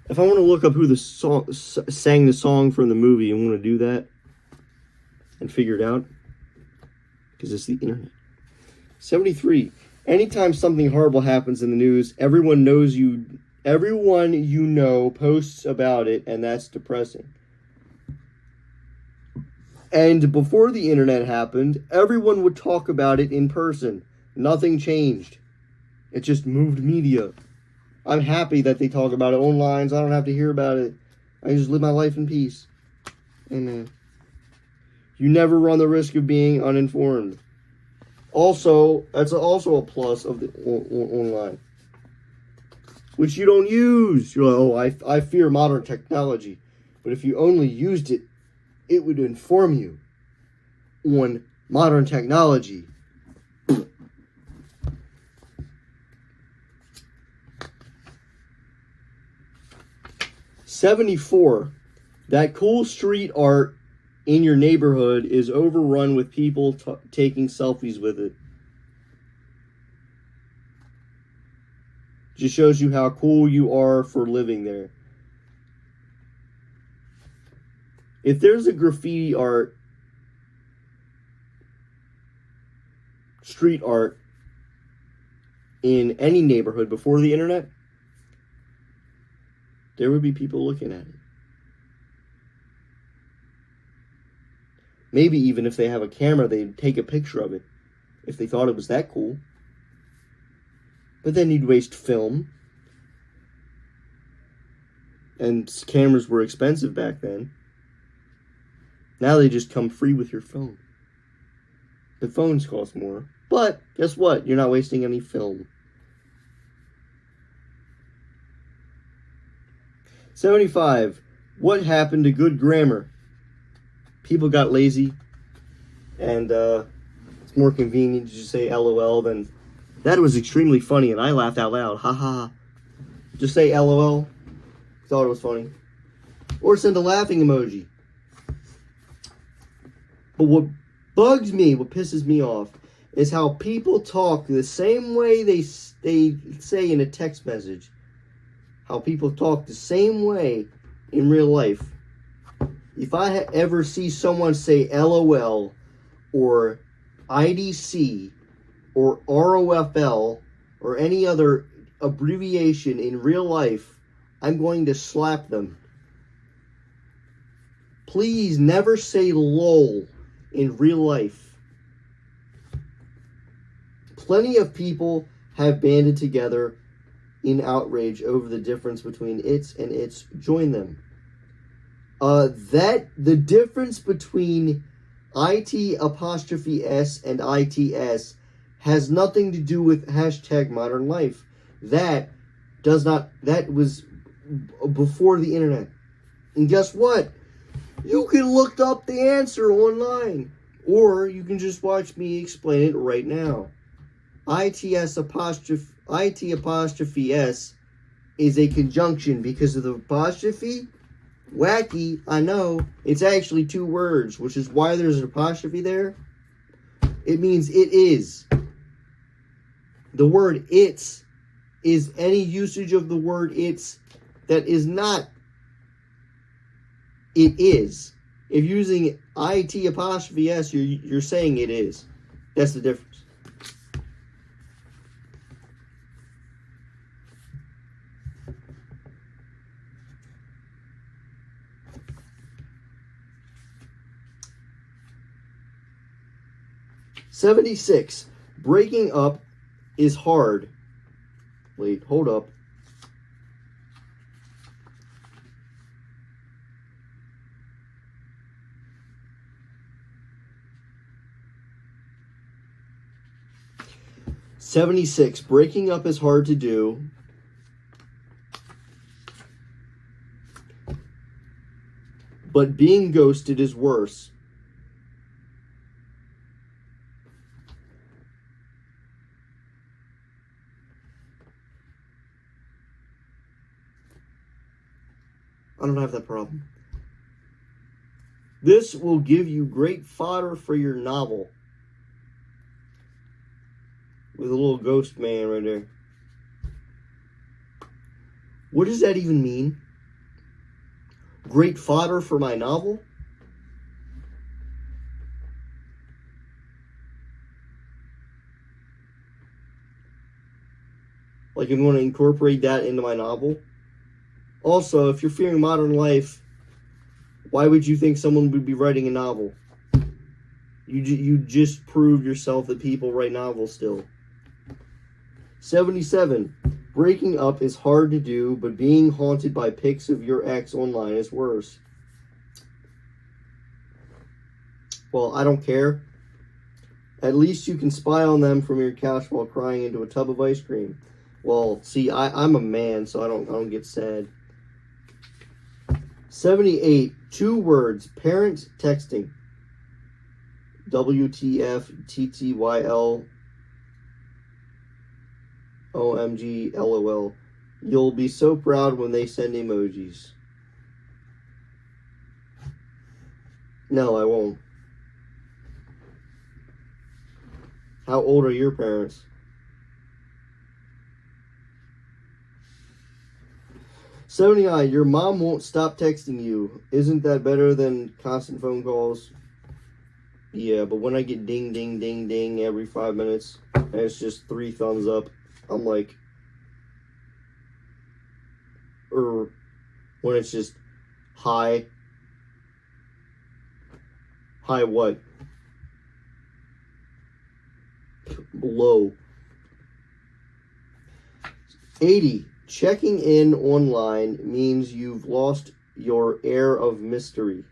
If I want to look up who sang the song from the movie, I want to do that. and figure it out? Because it's the internet. 73. Anytime something horrible happens in the news, everyone you know posts about it, and that's depressing. And before the internet happened, everyone would talk about it in person. Nothing changed. It just moved media. I'm happy that they talk about it online, so I don't have to hear about it. I can just live my life in peace. Amen. You never run the risk of being uninformed. Also, that's also a plus of the online, which you don't use. You're like, oh, I fear modern technology. But if you only used it, it would inform you on modern technology. 74. That cool street art in your neighborhood is overrun with people taking selfies with it. Just shows you how cool you are for living there. If there's a graffiti art, street art, in any neighborhood before the internet, there would be people looking at it. Maybe even if they have a camera, they'd take a picture of it if they thought it was that cool. But then you'd waste film. And cameras were expensive back then. Now they just come free with your phone. The phones cost more. But guess what? You're not wasting any film. 75. What happened to good grammar? People got lazy, and it's more convenient to just say LOL than... That was extremely funny, and I laughed out loud. Ha ha. Just say LOL. Thought it was funny. Or send a laughing emoji. But what bugs me, what pisses me off, is how people talk the same way they say in a text message. How people talk the same way in real life. If I ever see someone say LOL or IDC or ROFL or any other abbreviation in real life, I'm going to slap them. Please never say LOL in real life. Plenty of people have banded together in outrage over the difference between its and its. Join them. The difference between IT''S and ITS has nothing to do with #modernlife. That was before the internet. And guess what? You can look up the answer online. Or you can just watch me explain it right now. IT''S is a conjunction because of the apostrophe. Wacky, I know. It's actually two words, which is why there's an apostrophe there. It means it is. The word it's is any usage of the word it's that is not it is. If you're using IT''S, you're saying it is. That's the difference. '76. Breaking up is hard. Wait, hold up. '76. Breaking up is hard to do. But being ghosted is worse. I don't have that problem. This will give you great fodder for your novel. With a little ghost man right there. What does that even mean? Great fodder for my novel? Like, I'm going to incorporate that into my novel. Also, if you're fearing modern life, why would you think someone would be writing a novel? You just proved yourself that people write novels still. 77. Breaking up is hard to do, but being haunted by pics of your ex online is worse. Well, I don't care. At least you can spy on them from your couch while crying into a tub of ice cream. Well, see, I'm a man, so I don't get sad. 78. 2 words. Parent texting. WTF, TTYL, OMG, LOL. You'll be so proud when they send emojis. No, I won't. How old are your parents? 79. Your mom won't stop texting you. Isn't that better than constant phone calls? Yeah, but when I get ding, ding, ding, ding every 5 minutes, and it's just 3 thumbs up, I'm like, or when it's just hi what? Low. 80. Checking in online means you've lost your air of mystery.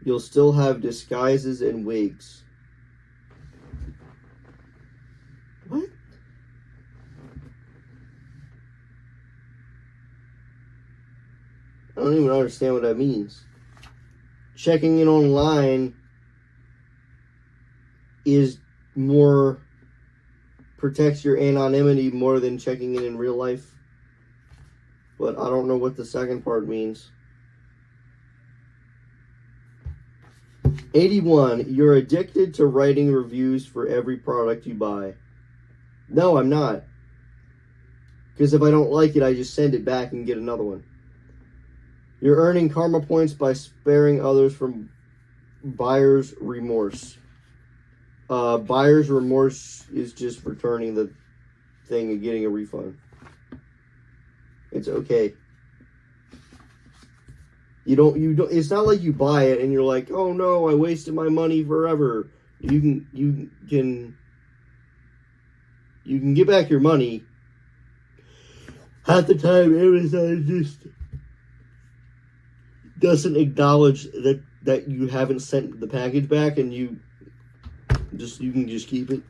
You'll still have disguises and wigs. What? I don't even understand what that means. Checking in online is more, protects your anonymity more than checking in real life. But I don't know what the second part means. 81. You're addicted to writing reviews for every product you buy. No, I'm not. Because if I don't like it, I just send it back and get another one. You're earning karma points by sparing others from buyer's remorse. Buyer's remorse is just returning the thing and getting a refund. It's okay. You don't, it's not like you buy it and you're like, oh no, I wasted my money forever. You can get back your money. Half the time, Amazon just doesn't acknowledge that you haven't sent the package back, and you can just keep it.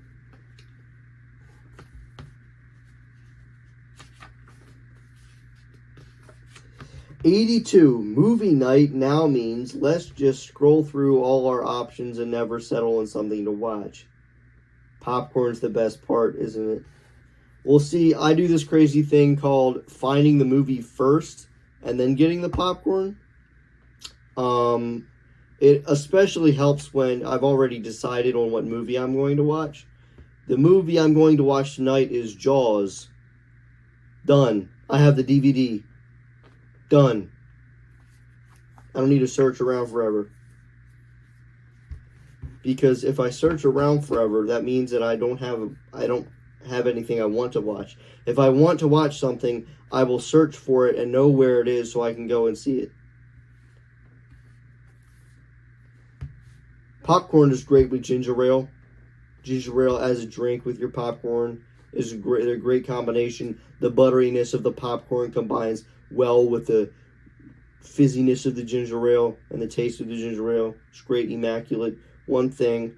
'82. Movie night now means let's just scroll through all our options and never settle on something to watch. Popcorn's the best part, isn't it? Well, see, I do this crazy thing called finding the movie first and then getting the popcorn. It especially helps when I've already decided on what movie I'm going to watch. The movie I'm going to watch tonight is Jaws. Done. I have the DVD. Done. I don't need to search around forever. Because if I search around forever, that means that I don't have anything I want to watch. If I want to watch something, I will search for it and know where it is so I can go and see it. Popcorn is great with ginger ale. Ginger ale as a drink with your popcorn is a great combination. The butteriness of the popcorn combines well with the fizziness of the ginger ale and the taste of the ginger ale. It's great, immaculate. One time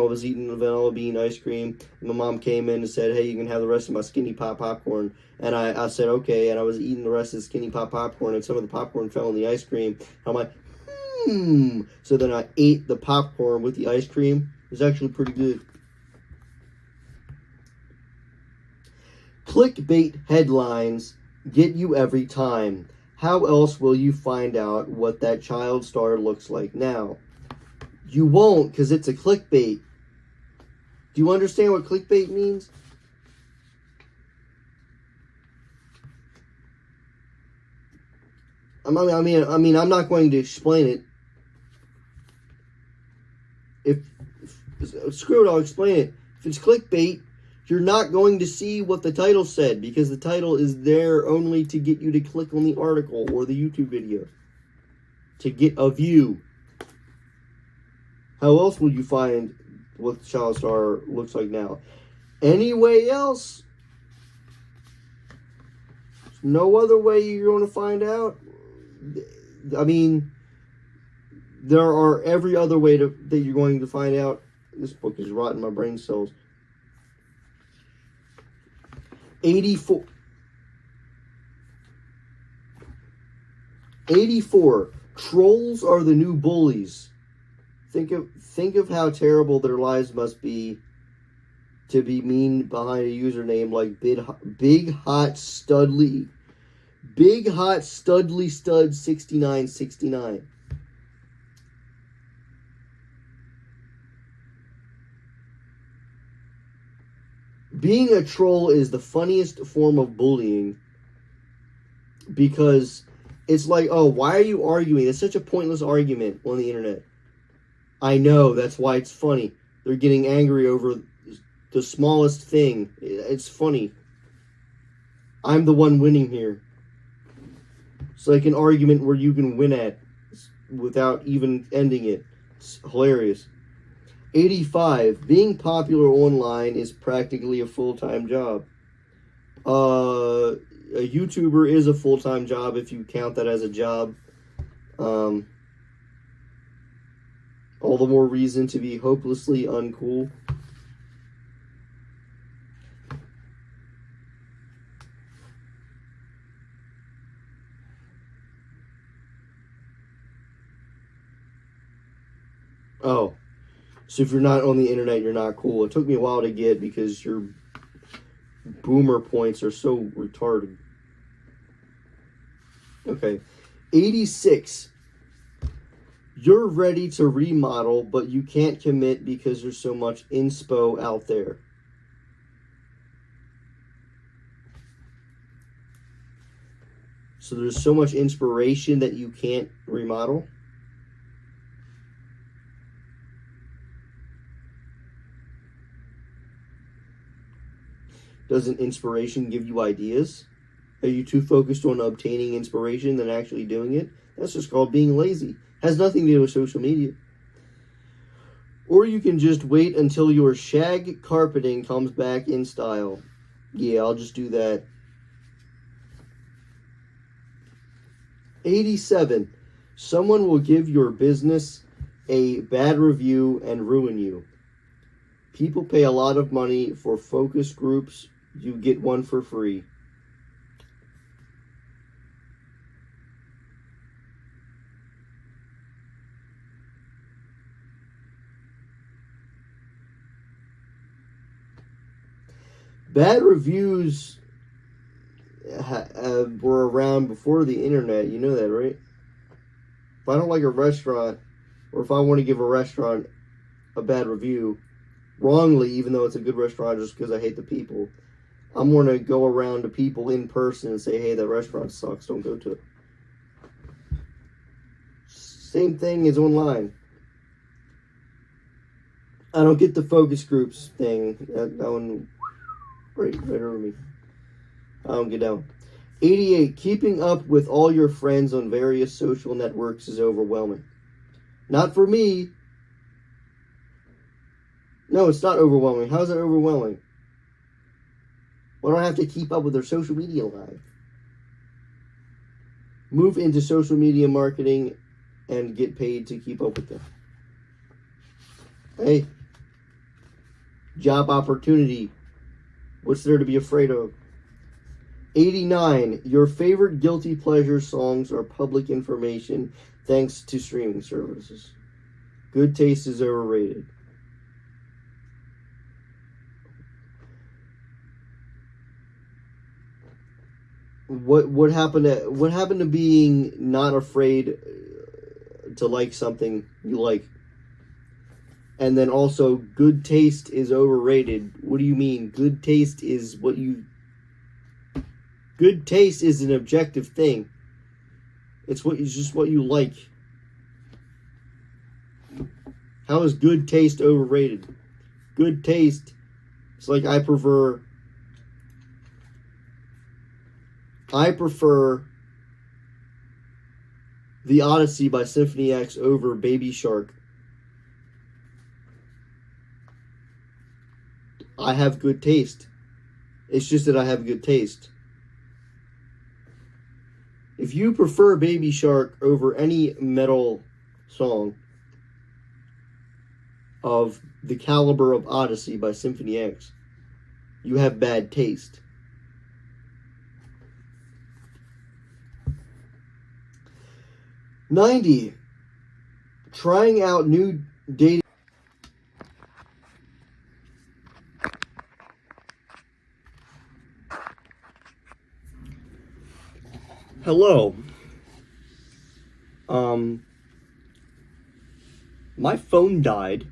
I was eating a vanilla bean ice cream, and my mom came in and said, hey, you can have the rest of my Skinny Pop popcorn. And I said, okay, and I was eating the rest of the Skinny Pop popcorn, and some of the popcorn fell in the ice cream. I'm like, So then I ate the popcorn with the ice cream. It was actually pretty good. Clickbait headlines get you every time. How else will you find out what that child star looks like now? You won't, because it's a clickbait. Do you understand what clickbait means? I mean, I'm not going to explain it. screw it, I'll explain it. If it's clickbait, you're not going to see what the title said, because the title is there only to get you to click on the article or the YouTube video to get a view. How else will you find what Child Star looks like now? Anyway else, no other way you're going to find out. I mean, there are every other way that you're going to find out. This book is rotting my brain cells. 84. Trolls are the new bullies. Think of how terrible their lives must be to be mean behind a username like Big Hot Studley Stud 6969. Being a troll is the funniest form of bullying, because it's like, oh, why are you arguing? It's such a pointless argument on the internet. I know, that's why it's funny. They're getting angry over the smallest thing. It's funny. I'm the one winning here. It's like an argument where you can win at without even ending it. It's hilarious. 85. Being popular online is practically a full-time job. A YouTuber is a full-time job if you count that as a job. All the more reason to be hopelessly uncool. Oh, so if you're not on the internet, you're not cool. It took me a while to get, because your boomer points are so retarded. Okay. 86. You're ready to remodel, but you can't commit because there's so much inspo out there. So there's so much inspiration that you can't remodel. Doesn't inspiration give you ideas? Are you too focused on obtaining inspiration than actually doing it? That's just called being lazy. Has nothing to do with social media. Or you can just wait until your shag carpeting comes back in style. Yeah, I'll just do that. 87. Someone will give your business a bad review and ruin you. People pay a lot of money for focus groups. You get one for free. Bad reviews were around before the internet. You know that, right? If I don't like a restaurant, or if I want to give a restaurant a bad review, wrongly, even though it's a good restaurant, just because I hate the people, I'm going to go around to people in person and say, hey, that restaurant sucks, don't go to it. Same thing as online. I don't get the focus groups thing. That one, right over me. I don't get down. 88. Keeping up with all your friends on various social networks is overwhelming. Not for me. No, it's not overwhelming. How is it overwhelming? Why do I have to keep up with their social media life? Move into social media marketing and get paid to keep up with them. Hey, job opportunity. What's there to be afraid of? 89. Your favorite guilty pleasure songs are public information thanks to streaming services. Good taste is overrated. What happened to being not afraid to like something you like? And then also, good taste is overrated. What do you mean? Good taste is what you... Good taste is an objective thing. It's just what you like. How is good taste overrated? Good taste. It's like I prefer The Odyssey by Symphony X over Baby Shark. I have good taste. It's just that I have good taste. If you prefer Baby Shark over any metal song of the caliber of Odyssey by Symphony X, you have bad taste. '90. Trying out new dating. Hello. My phone died.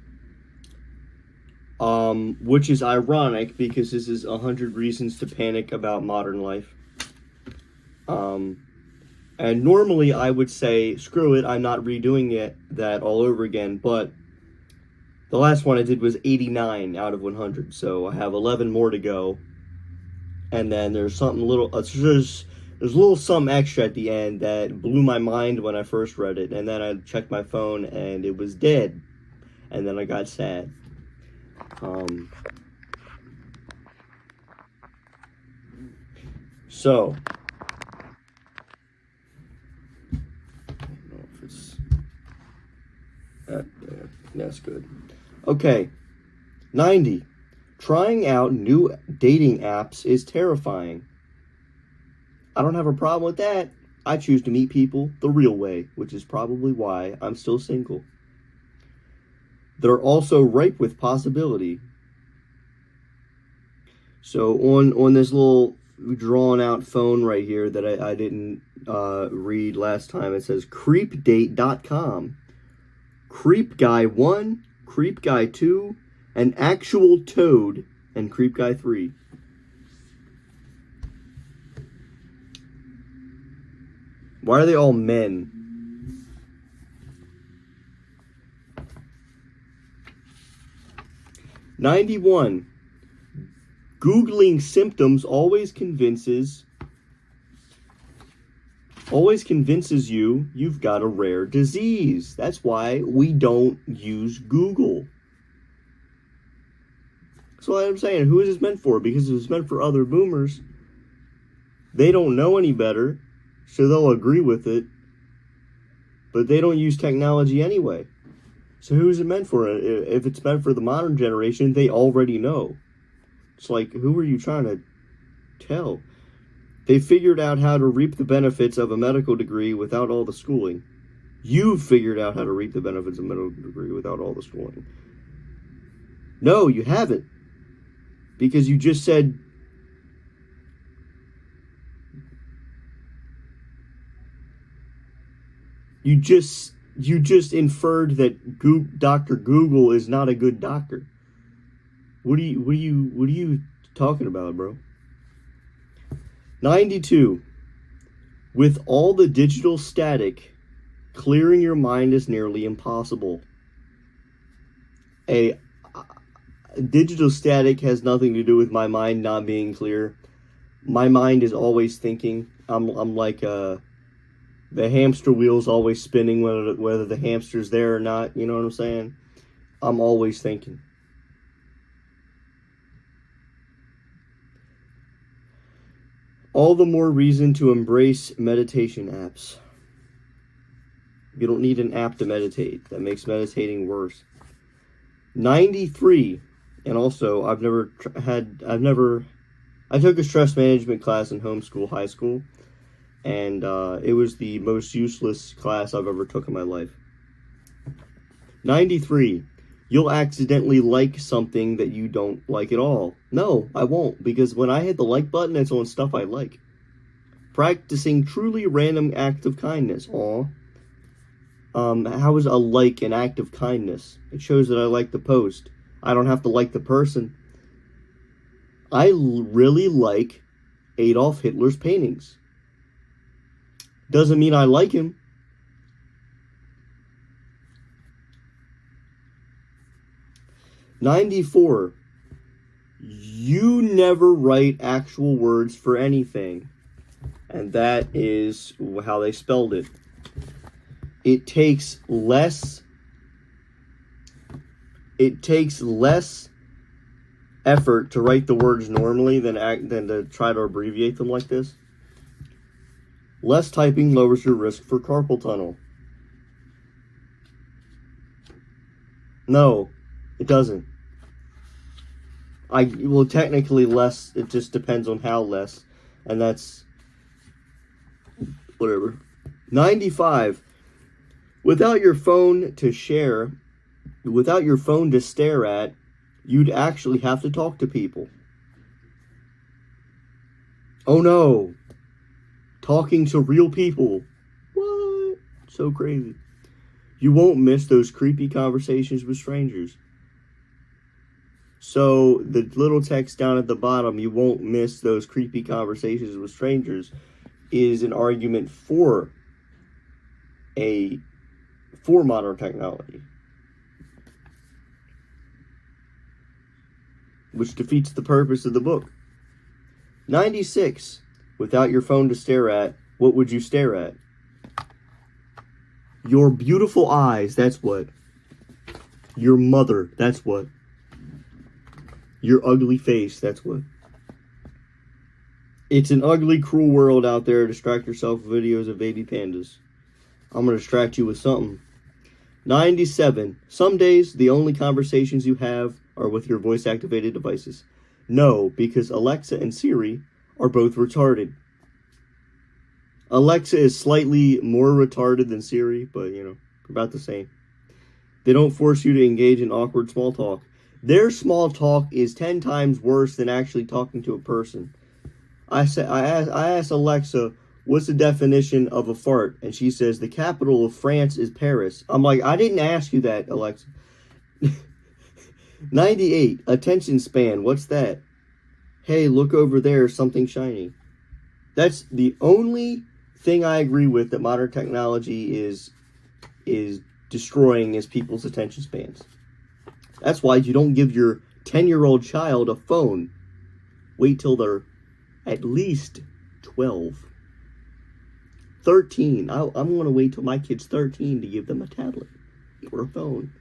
Which is ironic because this is 100 Reasons to Panic About Modern Life. And normally I would say, screw it, I'm not redoing that all over again, but the last one I did was 89 out of 100, so I have 11 more to go. And then there's something little, there's a little something extra at the end that blew my mind when I first read it, and then I checked my phone and it was dead, and then I got sad. So, I don't know if it's that's good. Okay, 90. Trying out new dating apps is terrifying. I don't have a problem with that. I choose to meet people the real way, which is probably why I'm still single. They're also ripe with possibility. So on this little drawn out phone right here that I didn't read last time, it says creepdate.com. Creep Guy 1, Creep Guy 2, an actual toad, and Creep Guy 3. Why are they all men? '91. Googling symptoms always convinces you you've got a rare disease. That's why we don't use Google. That's what I'm saying. Who is this meant for? Because it was meant for other boomers. They don't know any better, so they'll agree with it. But they don't use technology anyway. So who is it meant for? If it's meant for the modern generation, they already know. It's like, who are you trying to tell? They figured out how to reap the benefits of a medical degree without all the schooling. You've figured out how to reap the benefits of a medical degree without all the schooling. No, you haven't. Because you just said... You just inferred that Dr. Google is not a good doctor. What are you talking about, bro? 92. With all the digital static, clearing your mind is nearly impossible. Digital static has nothing to do with my mind not being clear. My mind is always thinking. I'm like the hamster wheel's always spinning, whether the hamster's there or not. You know what I'm saying? I'm always thinking. All the more reason to embrace meditation apps. You don't need an app to meditate. That makes meditating worse. 93. And also, I took a stress management class in homeschool high school. And it was the most useless class I've ever took in my life. 93. You'll accidentally like something that you don't like at all. No, I won't, because when I hit the like button, it's on stuff I like. Practicing truly random act of kindness. Aw. How is a like an act of kindness? It shows that I like the post. I don't have to like the person. I really like Adolf Hitler's paintings. Doesn't mean I like him. 94. You never write actual words for anything. And that is how they spelled it. It takes less effort to write the words normally than to try to abbreviate them like this. Less typing lowers your risk for carpal tunnel. No, it doesn't. Well, technically less, it just depends on how less. And that's whatever. 95. Without your phone to stare at, you'd actually have to talk to people. Oh no. Talking to real people. What? So crazy. You won't miss those creepy conversations with strangers. So the little text down at the bottom, you won't miss those creepy conversations with strangers, is an argument for modern technology, which defeats the purpose of the book. 96. Without your phone to stare at, what would you stare at? Your beautiful eyes, that's what. Your mother, that's what. Your ugly face, that's what. It's an ugly, cruel world out there. Distract yourself with videos of baby pandas. I'm going to distract you with something. 97. Some days, the only conversations you have are with your voice-activated devices. No, because Alexa and Siri are both retarded. Alexa is slightly more retarded than Siri, but, about the same. They don't force you to engage in awkward small talk. Their small talk is 10 times worse than actually talking to a person. I asked Alexa, what's the definition of a fart? And she says, the capital of France is Paris. I'm like, I didn't ask you that, Alexa. 98. Attention span. What's that? Hey, look over there, something shiny. That's the only thing I agree with that modern technology is destroying is people's attention spans. That's why you don't give your 10-year-old child a phone. Wait till they're at least 12. 13. I'm going to wait till my kid's 13 to give them a tablet or a phone,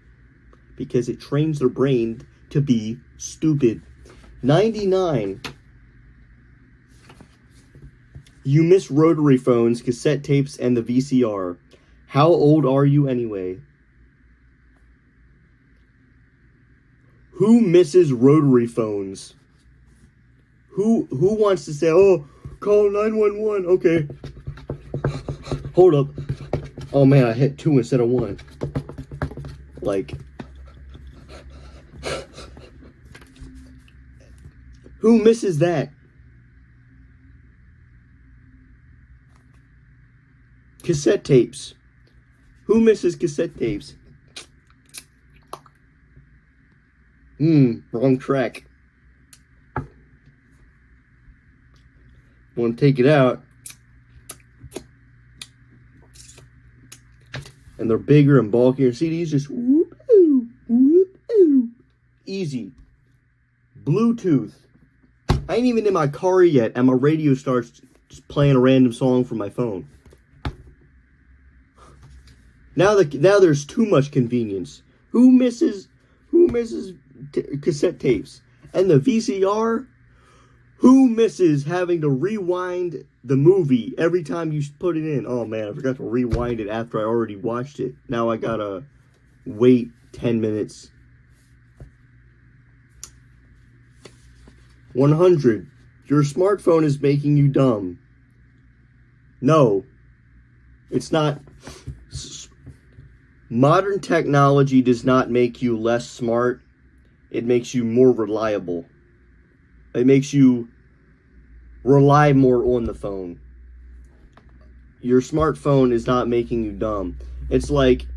because it trains their brain to be stupid. 99. You miss rotary phones, cassette tapes, and the VCR. How old are you anyway? Who misses rotary phones? Who wants to say, oh, call 911, okay. Hold up. Oh man, I hit 2 instead of 1. Like, who misses that? Cassette tapes. Who misses cassette tapes? Wrong track. Want to take it out. And they're bigger and bulkier. CDs just whoop-oo, whoop-oo. Easy. Bluetooth. I ain't even in my car yet, and my radio starts just playing a random song from my phone. Now there's too much convenience. Who misses cassette tapes? And the VCR? Who misses having to rewind the movie every time you put it in? Oh man, I forgot to rewind it after I already watched it. Now I gotta wait 10 minutes. 100. Your smartphone is making you dumb. No, it's not. Modern technology does not make you less smart. It makes you more reliable. It makes you rely more on the phone. Your smartphone is not making you dumb. It's like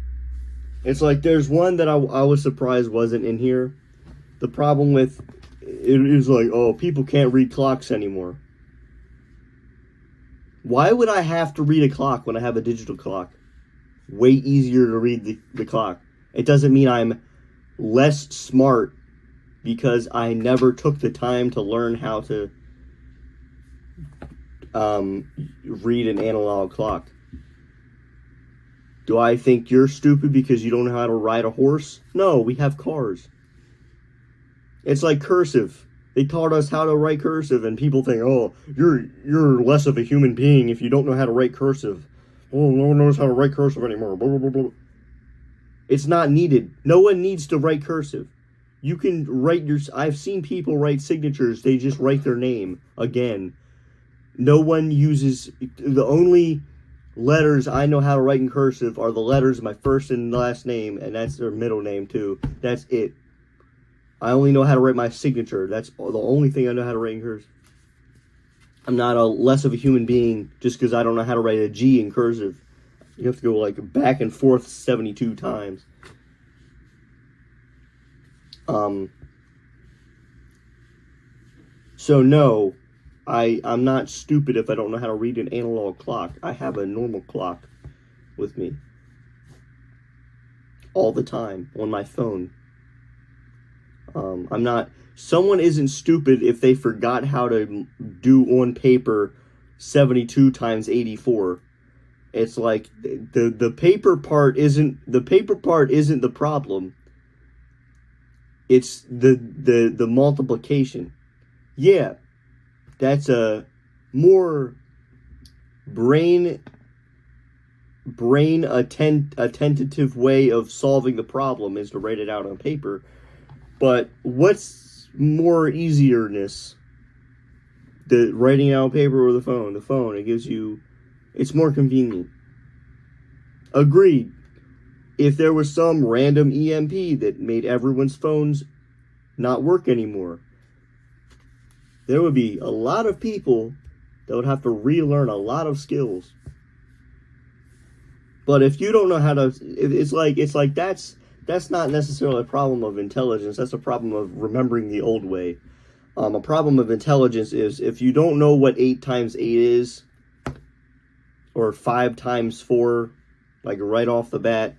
there's one that I was surprised wasn't in here. The problem with it is like, oh, people can't read clocks anymore. Why would I have to read a clock when I have a digital clock? Way easier to read the clock. It doesn't mean I'm less smart because I never took the time to learn how to read an analog clock. Do I think you're stupid because you don't know how to ride a horse? No, we have cars. It's like cursive. They taught us how to write cursive, and people think, oh, you're less of a human being if you don't know how to write cursive. Oh, no one knows how to write cursive anymore. Blah, blah, blah, blah. It's not needed. No one needs to write cursive. You can write your... I've seen people write signatures. They just write their name again. No one uses... The only letters I know how to write in cursive are the letters of my first and last name, and that's their middle name, too. That's it. I only know how to write my signature. That's the only thing I know how to write in cursive. I'm not a less of a human being just because I don't know how to write a G in cursive. You have to go like back and forth 72 times. So no, I'm not stupid if I don't know how to read an analog clock. I have a normal clock with me all the time on my phone. I'm not... Someone isn't stupid if they forgot how to do on paper 72 times 84. It's like the paper part isn't the problem. It's the multiplication. Yeah, that's a more brain attentive way of solving the problem is to write it out on paper. But what's more easierness? The writing out on paper or the phone? The phone. It gives you... It's more convenient. Agreed. If there was some random EMP that made everyone's phones not work anymore, there would be a lot of people that would have to relearn a lot of skills. But if you don't know how to... It's like that's not necessarily a problem of intelligence. That's a problem of remembering the old way. A problem of intelligence is if you don't know what 8 times 8 is, or 5 times 4, like right off the bat.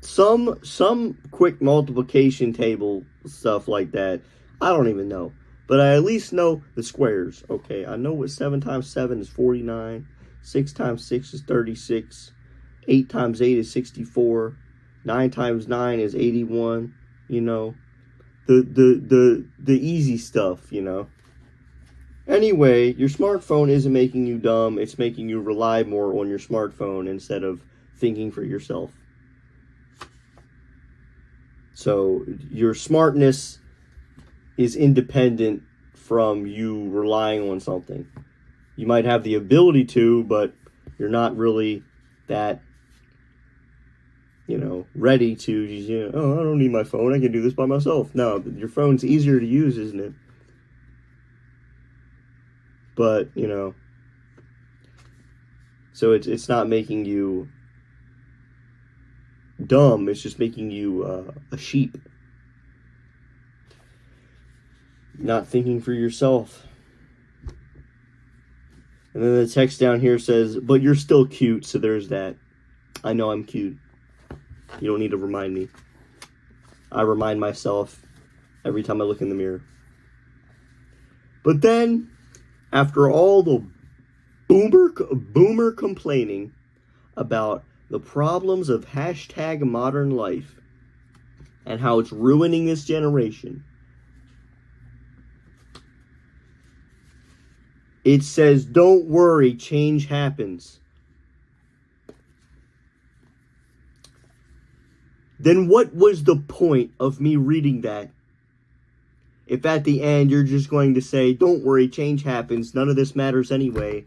Some quick multiplication table stuff like that, I don't even know. But I at least know the squares. Okay, I know what 7 times 7 is 49. 6 times 6 is 36. 8 times 8 is 64. 9 times 9 is 81. You know, the easy stuff, you know. Anyway, your smartphone isn't making you dumb. It's making you rely more on your smartphone instead of thinking for yourself. So your smartness is independent from you relying on something. You might have the ability to, but you're not really that, ready to, oh, I don't need my phone. I can do this by myself. No, your phone's easier to use, isn't it? But, so it's not making you dumb. It's just making you a sheep. Not thinking for yourself. And then the text down here says, but you're still cute, so there's that. I know I'm cute. You don't need to remind me. I remind myself every time I look in the mirror. But then, after all the boomer complaining about the problems of hashtag modern life and how it's ruining this generation, it says, don't worry, change happens. Then what was the point of me reading that? If at the end you're just going to say, don't worry, change happens, none of this matters anyway.